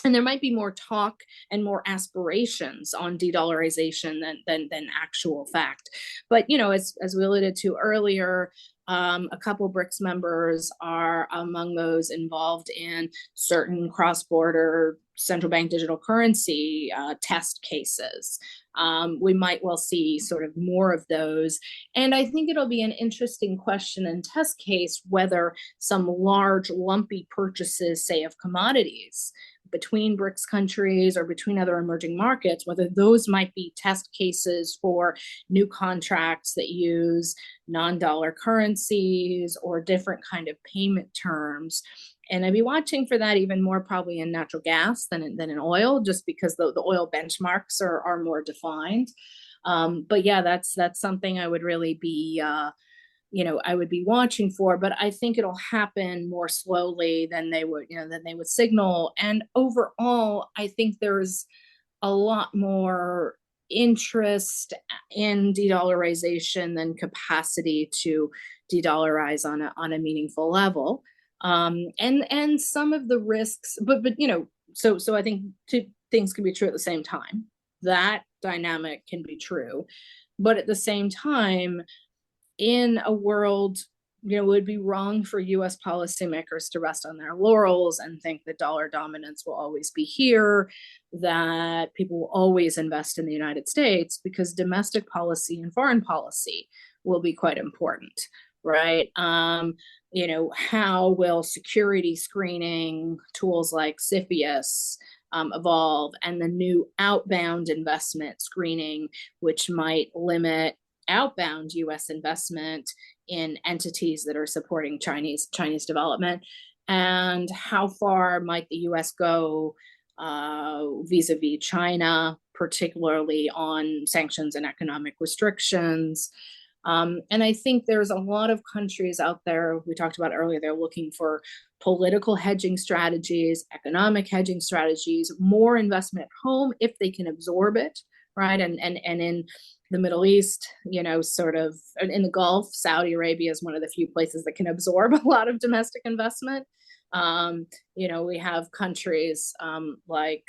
And there might be more talk and more aspirations on de-dollarization than actual fact. But, as we alluded to earlier, A couple BRICS members are among those involved in certain cross-border central bank digital currency test cases. We might well see sort of more of those. And I think it'll be an interesting question and test case whether some large lumpy purchases, say, of commodities between BRICS countries or between other emerging markets, whether those might be test cases for new contracts that use non-dollar currencies or different kind of payment terms. And I'd be watching for that even more probably in natural gas than in oil, just because the oil benchmarks are more defined. But yeah, that's something I would really be I would be watching for, but I think it'll happen more slowly than they would signal. And overall, I think there's a lot more interest in de-dollarization than capacity to de-dollarize on a meaningful level. And some of the risks, but so I think two things can be true at the same time. That dynamic can be true, but at the same time, in a world, it would be wrong for US policymakers to rest on their laurels and think that dollar dominance will always be here, that people will always invest in the United States, because domestic policy and foreign policy will be quite important, right? How will security screening tools like CFIUS evolve, and the new outbound investment screening, which might limit outbound US investment in entities that are supporting Chinese development, and how far might the US go vis-a-vis China, particularly on sanctions and economic restrictions. And I think there's a lot of countries out there, we talked about earlier, they're looking for political hedging strategies, economic hedging strategies, more investment at home if they can absorb it, right? And in the Middle East, sort of in the Gulf, Saudi Arabia is one of the few places that can absorb a lot of domestic investment. We have countries like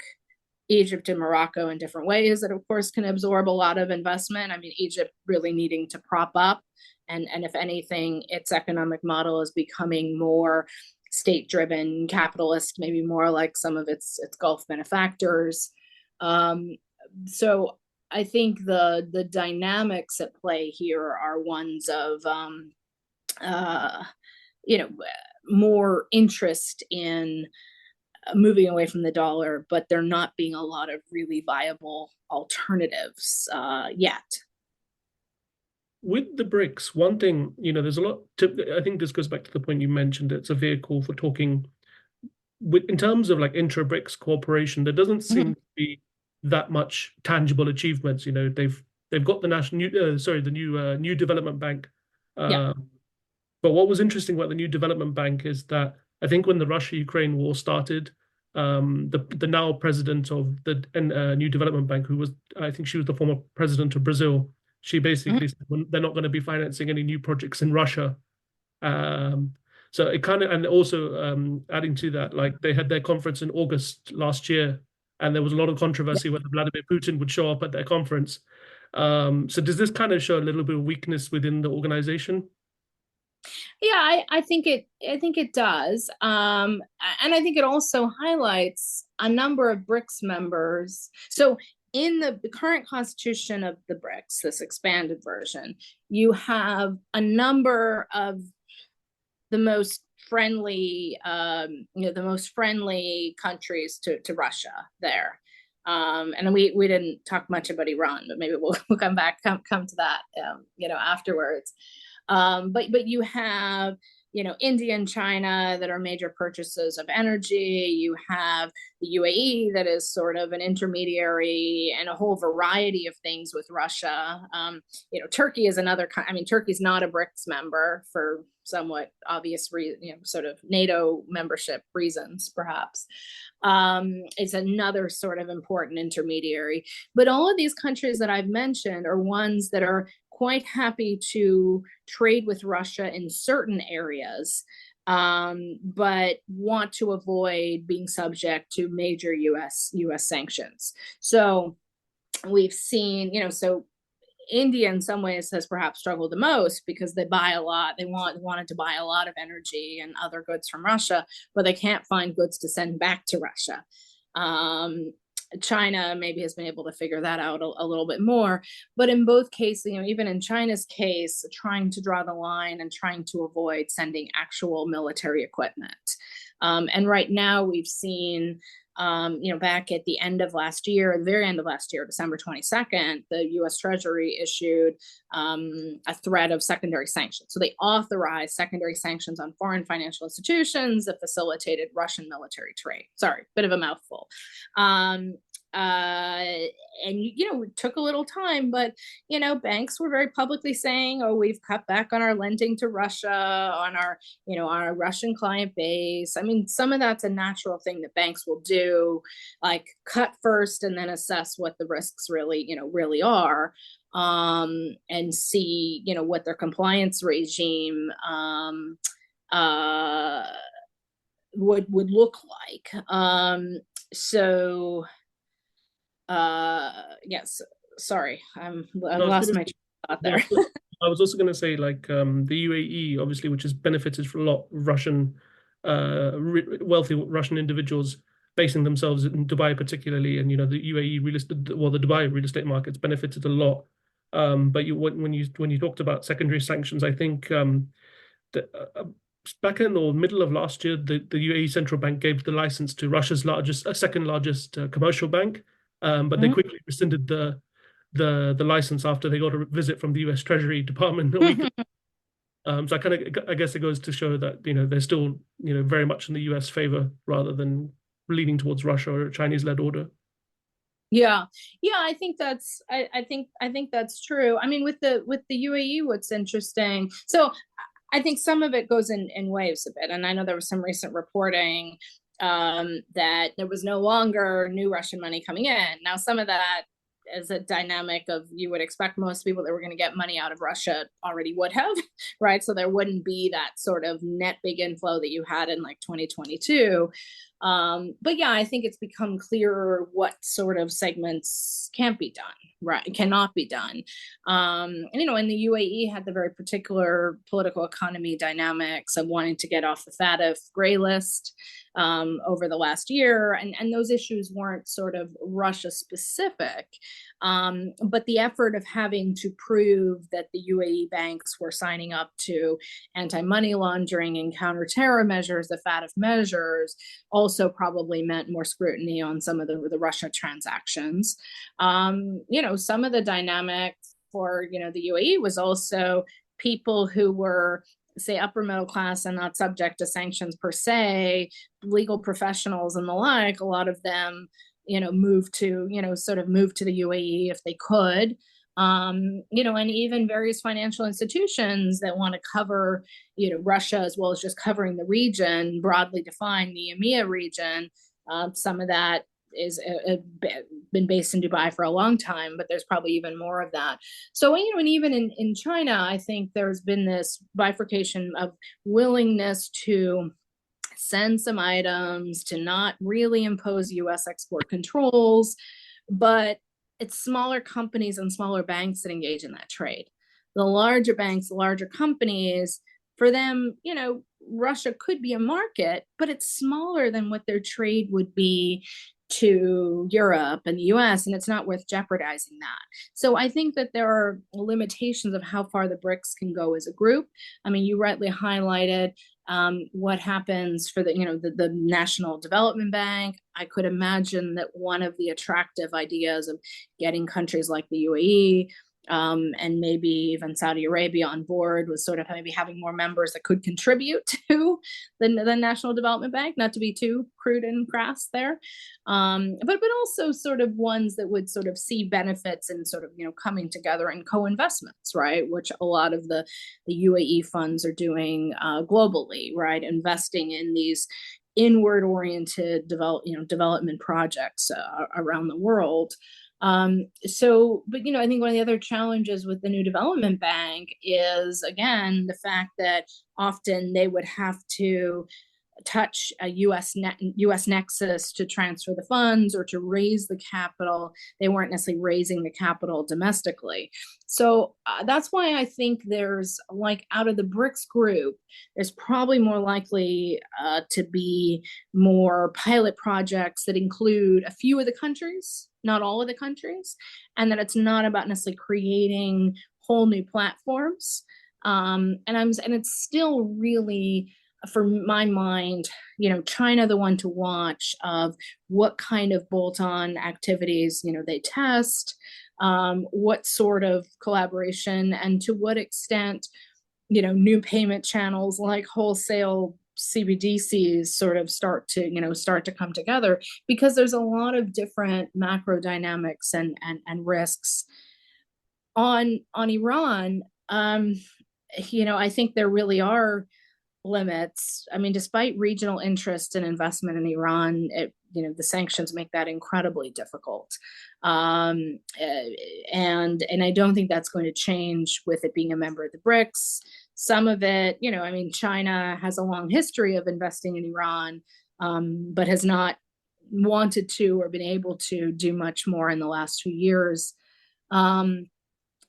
Egypt and Morocco in different ways that, of course, can absorb a lot of investment. I mean, Egypt really needing to prop up, and if anything, its economic model is becoming more state-driven, capitalist, maybe more like some of its Gulf benefactors. So I think the dynamics at play here are ones of more interest in moving away from the dollar, but there not being a lot of really viable alternatives yet. With the BRICS, one thing, there's a lot I think this goes back to the point you mentioned. It's a vehicle for talking in terms of like intra-BRICS cooperation. There doesn't seem to be that much tangible achievements. They've got the new development bank. But what was interesting about the new development bank is that I think when the Russia-Ukraine war started, the now president of the new development bank, I think she was the former president of Brazil, she basically said they're not going to be financing any new projects in Russia. So it kind of, and also adding to that, like they had their conference in August last year, and there was a lot of controversy whether Vladimir Putin would show up at their conference. So does this kind of show a little bit of weakness within the organization? Yeah, I think it does, and I think it also highlights a number of BRICS members. So in the current constitution of the BRICS, this expanded version, you have a number of the most friendly, countries to Russia there. And we didn't talk much about Iran, but maybe we'll come to that, afterwards. But you have, India and China that are major purchasers of energy. You have the UAE that is sort of an intermediary, and a whole variety of things with Russia. Turkey is another. Turkey's not a BRICS member for somewhat obvious sort of NATO membership reasons, perhaps. It's another sort of important intermediary. But all of these countries that I've mentioned are ones that are quite happy to trade with Russia in certain areas, but want to avoid being subject to major U.S. sanctions. So we've seen, so India in some ways has perhaps struggled the most because they buy a lot. They wanted to buy a lot of energy and other goods from Russia, but they can't find goods to send back to Russia. China maybe has been able to figure that out a little bit more. But in both cases, even in China's case, trying to draw the line and trying to avoid sending actual military equipment. And right now we've seen, back at the end of last year, the very end of last year, December 22nd, the US Treasury issued a threat of secondary sanctions. So they authorized secondary sanctions on foreign financial institutions that facilitated Russian military trade. Sorry, bit of a mouthful. And it took a little time, but banks were very publicly saying, oh, we've cut back on our lending to Russia, on our Russian client base. I mean, some of that's a natural thing that banks will do, like cut first and then assess what the risks really are, and see what their compliance regime would look like. Yes, sorry, I lost my train of thought there. I was also going to say, like, the UAE, obviously, which has benefited from a lot of Russian, wealthy Russian individuals basing themselves in Dubai, particularly, and the UAE the Dubai real estate market's benefited a lot. But when you talked about secondary sanctions, I think back in the middle of last year, the UAE central bank gave the license to Russia's second largest commercial bank, but they quickly rescinded the license after they got a visit from the US Treasury Department a week. So I guess it goes to show that they're still very much in the US favor rather than leaning towards Russia or a Chinese-led order. Yeah, I think that's true. I mean, with the UAE, what's interesting, so I think some of it goes in waves a bit, and I know there was some recent reporting that there was no longer new Russian money coming in. Now, some of that is a dynamic of, you would expect most people that were going to get money out of Russia already would have, right? So there wouldn't be that sort of net big inflow that you had in like 2022. But yeah, I think it's become clearer what sort of segments can't be done, right? Cannot be done. And and the UAE had the very particular political economy dynamics of wanting to get off the FATF gray list over the last year, and those issues weren't sort of Russia specific, but the effort of having to prove that the UAE banks were signing up to anti-money laundering and counter-terror measures, the FATF measures, also probably meant more scrutiny on some of the Russia transactions. Some of the dynamics for the UAE was also people who were, say, upper middle class and not subject to sanctions per se, legal professionals and the like. A lot of them moved to the UAE if they could. And even various financial institutions that want to cover, Russia as well as just covering the region, broadly defined, the EMEA region. Some of that is been based in Dubai for a long time, but there's probably even more of that. So, and even in China, I think there's been this bifurcation of willingness to send some items, to not really impose US export controls, but it's smaller companies and smaller banks that engage in that trade. The larger banks, the larger companies, for them, Russia could be a market, but it's smaller than what their trade would be to Europe and the US, and it's not worth jeopardizing that. So I think that there are limitations of how far the BRICS can go as a group. I mean, you rightly highlighted what happens for the National Development Bank. I could imagine that one of the attractive ideas of getting countries like the UAE and maybe even Saudi Arabia on board was sort of maybe having more members that could contribute to the National Development Bank, not to be too crude and crass there, but also sort of ones that would sort of see benefits and sort of coming together in co-investments, right, which a lot of the UAE funds are doing globally, right, investing in these inward-oriented development projects around the world. But I think one of the other challenges with the new development bank is, again, the fact that often they would have to touch a U.S. nexus to transfer the funds or to raise the capital. They weren't necessarily raising the capital domestically. So that's why I think there's, like, out of the BRICS group, there's probably more likely to be more pilot projects that include a few of the countries, not all of the countries, and that it's not about necessarily creating whole new platforms. And it's still really, for my mind, China the one to watch of what kind of bolt-on activities, they test, what sort of collaboration, and to what extent, new payment channels like wholesale CBDCs sort of start to come together, because there's a lot of different macro dynamics and risks. On Iran, I think there really are limits. I mean, despite regional interest and investment in Iran, the sanctions make that incredibly difficult. And I don't think that's going to change with it being a member of the BRICS. Some of it, China has a long history of investing in Iran, but has not wanted to or been able to do much more in the last 2 years.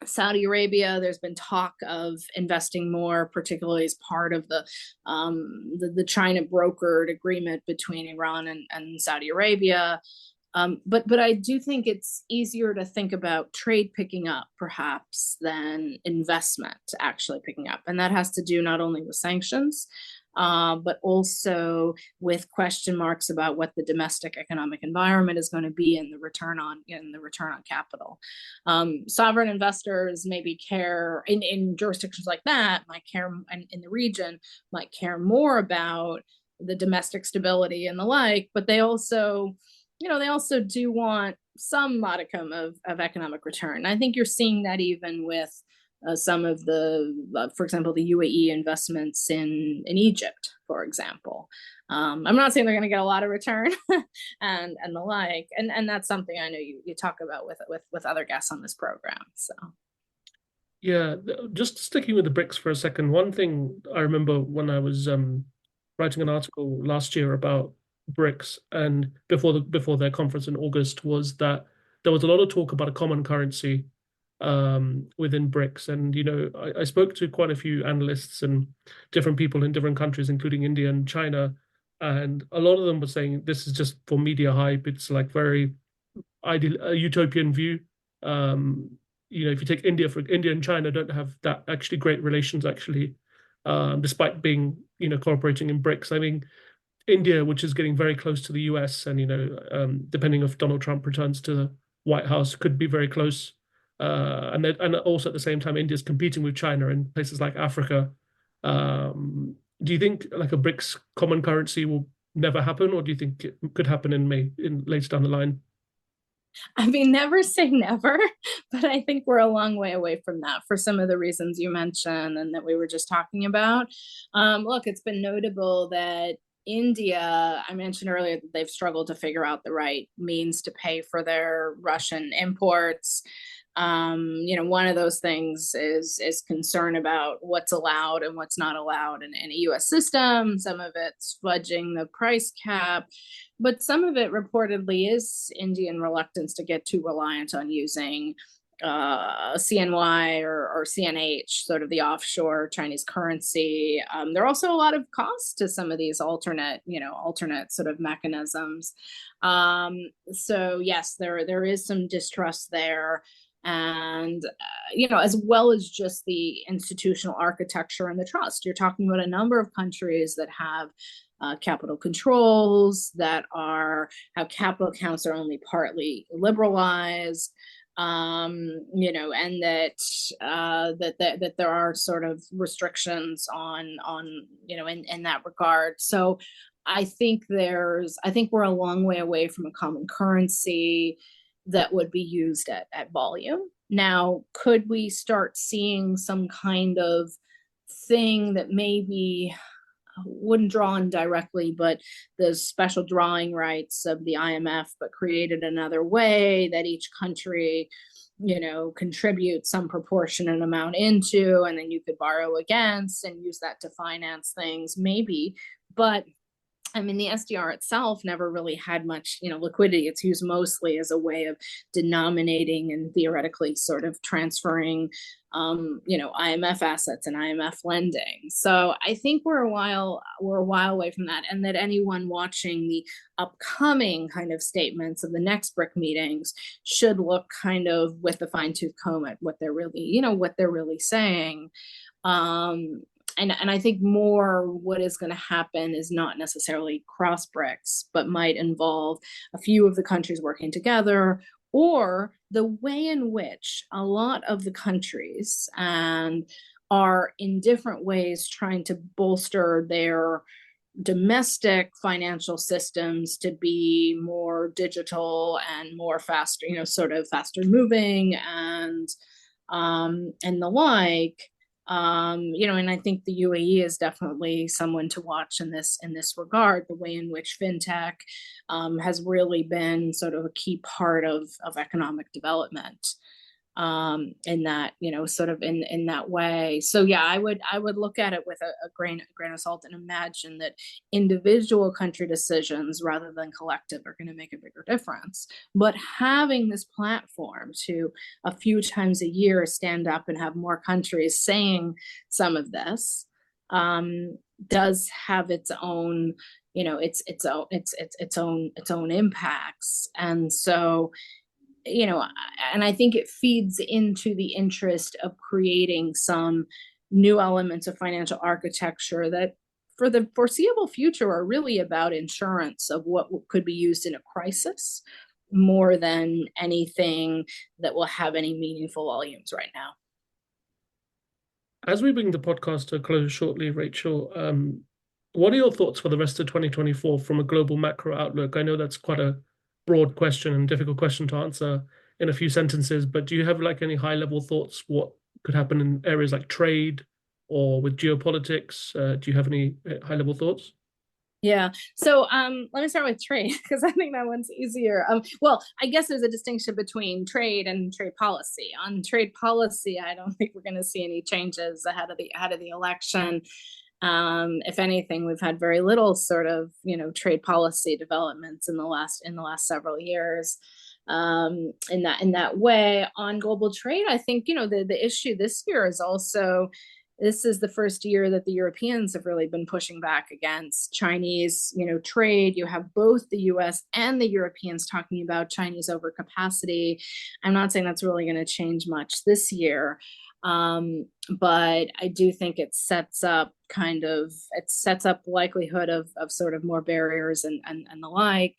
Saudi Arabia, there's been talk of investing more, particularly as part of the China brokered agreement between Iran and Saudi Arabia. But I do think it's easier to think about trade picking up, perhaps, than investment actually picking up. And that has to do not only with sanctions, but also with question marks about what the domestic economic environment is going to be in the return on capital. Sovereign investors maybe care in jurisdictions like that, might care, and in the region might care more about the domestic stability and the like, but they also do want some modicum of economic return. I think you're seeing that even with some of the, for example, the UAE investments in Egypt, for example. I'm not saying they're going to get a lot of return and the like, and that's something I know you talk about with other guests on this program. So. Yeah, just sticking with the BRICS for a second. One thing I remember when I was writing an article last year about BRICS and before their conference in August was that there was a lot of talk about a common currency within BRICS. And, I spoke to quite a few analysts and different people in different countries, including India and China. And a lot of them were saying this is just for media hype. It's like very ideal, a utopian view. If you take India and China don't have that actually great relations, actually, despite being, cooperating in BRICS. I mean, India, which is getting very close to the US, and, depending if Donald Trump returns to the White House, could be very close. And also at the same time, India's competing with China in places like Africa. Do you think like a BRICS common currency will never happen, or do you think it could happen later down the line? I mean, never say never, but I think we're a long way away from that for some of the reasons you mentioned and that we were just talking about. Look, it's been notable that India, I mentioned earlier that they've struggled to figure out the right means to pay for their Russian imports. One of those things is concern about what's allowed and what's not allowed in a US system. Some of it's fudging the price cap, but some of it reportedly is Indian reluctance to get too reliant on using CNY or CNH, sort of the offshore Chinese currency. There are also a lot of costs to some of these alternate sort of mechanisms. So yes, there is some distrust there. And, as well as just the institutional architecture and the trust. You're talking about a number of countries that have capital controls, that how capital accounts are only partly liberalized, and that there are sort of restrictions on in that regard. So I think we're a long way away from a common currency that would be used at volume. Now, could we start seeing some kind of thing that maybe wouldn't draw on directly, but the special drawing rights of the IMF, but created another way that each country, contributes some proportionate amount into, and then you could borrow against and use that to finance things, maybe. But I mean, the SDR itself never really had much, liquidity. It's used mostly as a way of denominating and theoretically sort of transferring, IMF assets and IMF lending. So I think we're a while away from that, and that anyone watching the upcoming kind of statements of the next BRIC meetings should look kind of with a fine tooth comb at what they're really saying. Um, and I think more what is going to happen is not necessarily cross BRICS, but might involve a few of the countries working together, or the way in which a lot of the countries and are in different ways trying to bolster their domestic financial systems to be more digital and more faster, sort of faster moving and the like. And I think the UAE is definitely someone to watch in this regard. The way in which fintech has really been sort of a key part of economic development in that, sort of in that way. So yeah, I would look at it with a grain of salt and imagine that individual country decisions rather than collective are going to make a bigger difference. But having this platform to a few times a year stand up and have more countries saying some of this does have its own, its own impacts. And so, and I think it feeds into the interest of creating some new elements of financial architecture that for the foreseeable future are really about insurance of what could be used in a crisis more than anything that will have any meaningful volumes right now. As we bring the podcast to a close shortly, Rachel, what are your thoughts for the rest of 2024 from a global macro outlook? I know that's quite a broad question and difficult question to answer in a few sentences, but do you have like any high level thoughts what could happen in areas like trade or with geopolitics? Do you have any high level thoughts? Yeah. So let me start with trade because I think that one's easier. Well, I guess there's a distinction between trade and trade policy. On trade policy, I don't think we're going to see any changes ahead of the election. If anything, we've had very little sort of trade policy developments in the last several years. In that way, on global trade, I think the issue this year is also this is the first year that the Europeans have really been pushing back against Chinese, trade. You have both the U.S. and the Europeans talking about Chinese overcapacity. I'm not saying that's really going to change much this year, but I do think it sets up likelihood of sort of more barriers and the like.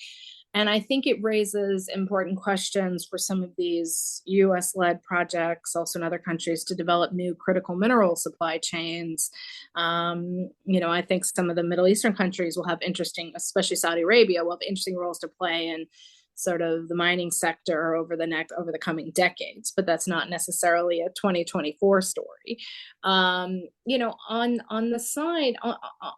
And I think it raises important questions for some of these US-led projects, also in other countries, to develop new critical mineral supply chains. I think some of the Middle Eastern countries will have interesting, especially Saudi Arabia, will have interesting roles to play in sort of the mining sector over the coming decades, but that's not necessarily a 2024 story. On the side,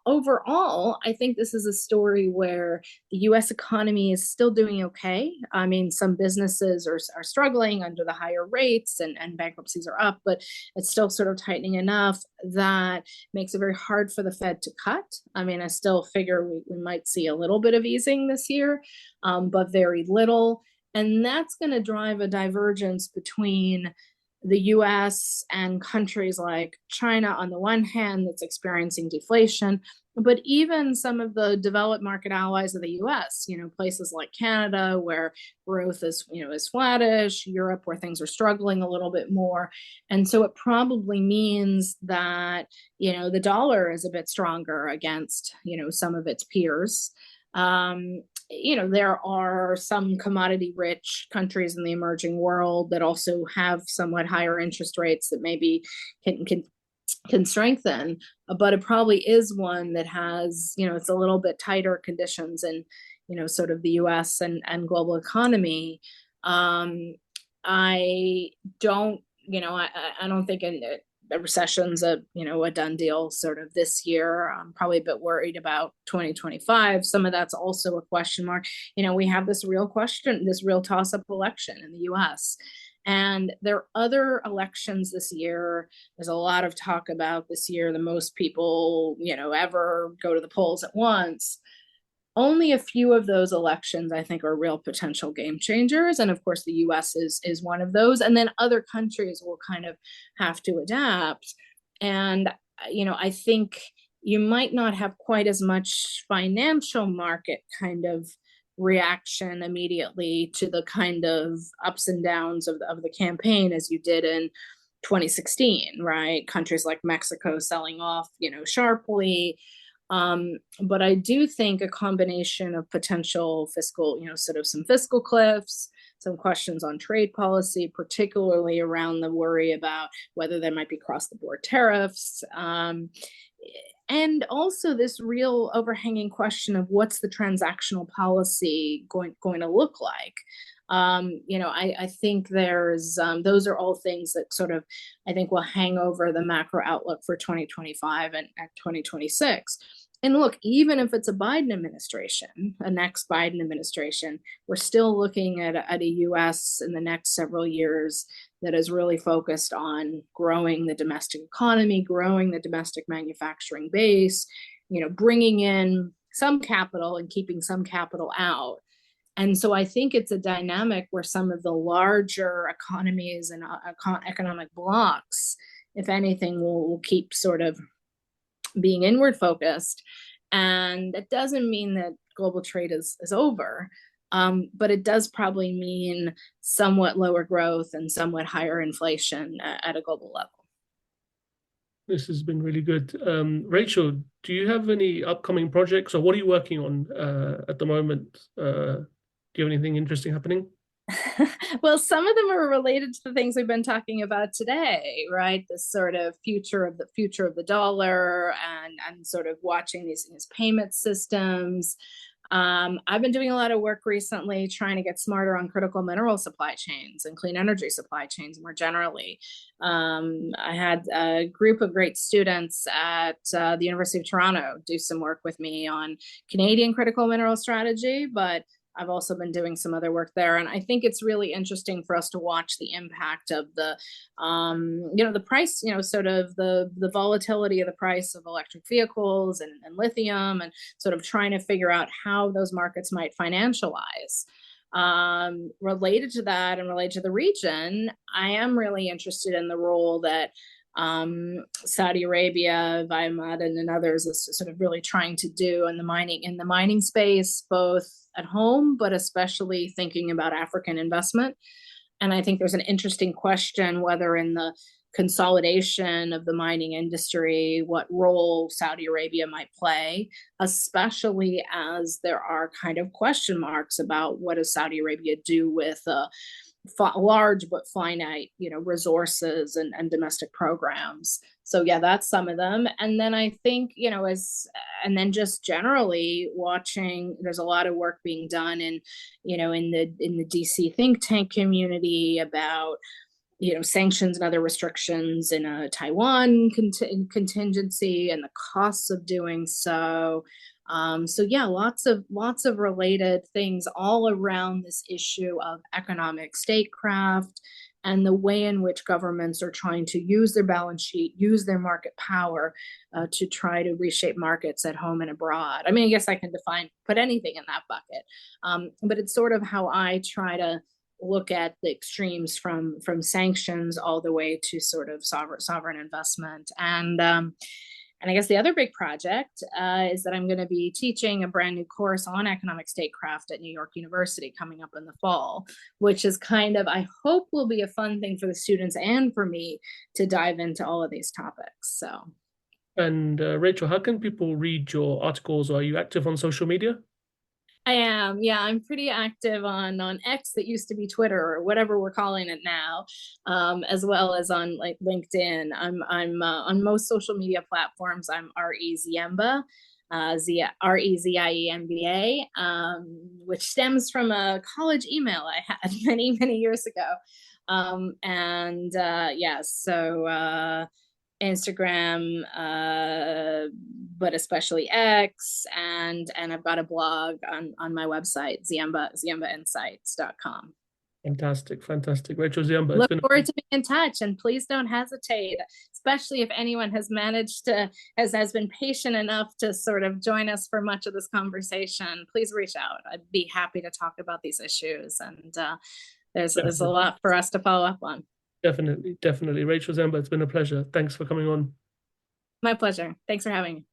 overall, I think this is a story where the U.S. economy is still doing okay. I mean, some businesses are struggling under the higher rates and bankruptcies are up, but it's still sort of tightening enough that makes it very hard for the Fed to cut. I mean, I still figure we might see a little bit of easing this year, but very little. And that's going to drive a divergence between the US and countries like China on the one hand that's experiencing deflation, but even some of the developed market allies of the US, places like Canada where growth is flattish, Europe where things are struggling a little bit more. And so it probably means that, the dollar is a bit stronger against, some of its peers. There are some commodity rich countries in the emerging world that also have somewhat higher interest rates that maybe can strengthen, but it probably is one that has, it's a little bit tighter conditions in, sort of the US and global economy. I don't, I don't think a recession's a done deal sort of this year. I'm probably a bit worried about 2025. Some of that's also a question mark. We have this real toss-up election in the US. And there are other elections this year. There's a lot of talk about this year, the most people, ever go to the polls at once. only a few of those elections, I think, are real potential game changers. And of course, the US is one of those. And then other countries will kind of have to adapt. And, I think you might not have quite as much financial market kind of reaction immediately to the kind of ups and downs of the campaign as you did in 2016, right? Countries like Mexico selling off, sharply. But I do think a combination of potential fiscal, sort of some fiscal cliffs, some questions on trade policy, particularly around the worry about whether there might be cross the board tariffs. And also this real overhanging question of what's the transactional policy going to look like. I think there's those are all things that sort of I think will hang over the macro outlook for 2025 and 2026. And look, even if it's a Biden administration, a next Biden administration, we're still looking at a US in the next several years that is really focused on growing the domestic economy, growing the domestic manufacturing base, bringing in some capital and keeping some capital out. And so I think it's a dynamic where some of the larger economies and economic blocks, if anything, will keep sort of being inward focused. And that doesn't mean that global trade is over, but it does probably mean somewhat lower growth and somewhat higher inflation at a global level. This has been really good. Rachel, do you have any upcoming projects, or what are you working on at the moment? Do you have anything interesting happening? Well, some of them are related to the things we've been talking about today, right? This sort of future of the dollar and sort of watching these payment systems. I've been doing a lot of work recently trying to get smarter on critical mineral supply chains and clean energy supply chains more generally. I had a group of great students at the University of Toronto do some work with me on Canadian critical mineral strategy, but I've also been doing some other work there. And I think it's really interesting for us to watch the impact of the price, sort of the volatility of the price of electric vehicles and lithium, and sort of trying to figure out how those markets might financialize. Related to that and related to the region, I am really interested in the role that Saudi Arabia, Vietnam, and others is sort of really trying to do in the mining space, both at home, but especially thinking about African investment. And I think there's an interesting question whether in the consolidation of the mining industry, what role Saudi Arabia might play, especially as there are kind of question marks about what does Saudi Arabia do with large but finite, resources and domestic programs. So yeah, that's some of them. And then I think, and then just generally watching, there's a lot of work being done in the DC think tank community about, sanctions and other restrictions in a Taiwan contingency and the costs of doing so. So yeah, lots of related things all around this issue of economic statecraft and the way in which governments are trying to use their balance sheet, use their market power to try to reshape markets at home and abroad. I mean, I guess I can put anything in that bucket, but it's sort of how I try to look at the extremes from sanctions all the way to sort of sovereign investment. And I guess the other big project is that I'm going to be teaching a brand new course on economic statecraft at New York University coming up in the fall, which is kind of, I hope will be a fun thing for the students and for me to dive into all of these topics. So. And Rachel, how can people read your articles? Are you active on social media? I am. Yeah, I'm pretty active on X, that used to be Twitter, or whatever we're calling it now, as well as on like LinkedIn. I'm on most social media platforms. I'm Ziemba, Reziemba, which stems from a college email I had many years ago. So Instagram, but especially X, and I've got a blog on my website, ziembainsights.com. Fantastic. Rachel Ziemba. Look forward to being in touch, and please don't hesitate, especially if anyone has managed to, has been patient enough to sort of join us for much of this conversation, please reach out. I'd be happy to talk about these issues. And there's a lot for us to follow up on. Definitely. Rachel Ziemba, it's been a pleasure. Thanks for coming on. My pleasure. Thanks for having me.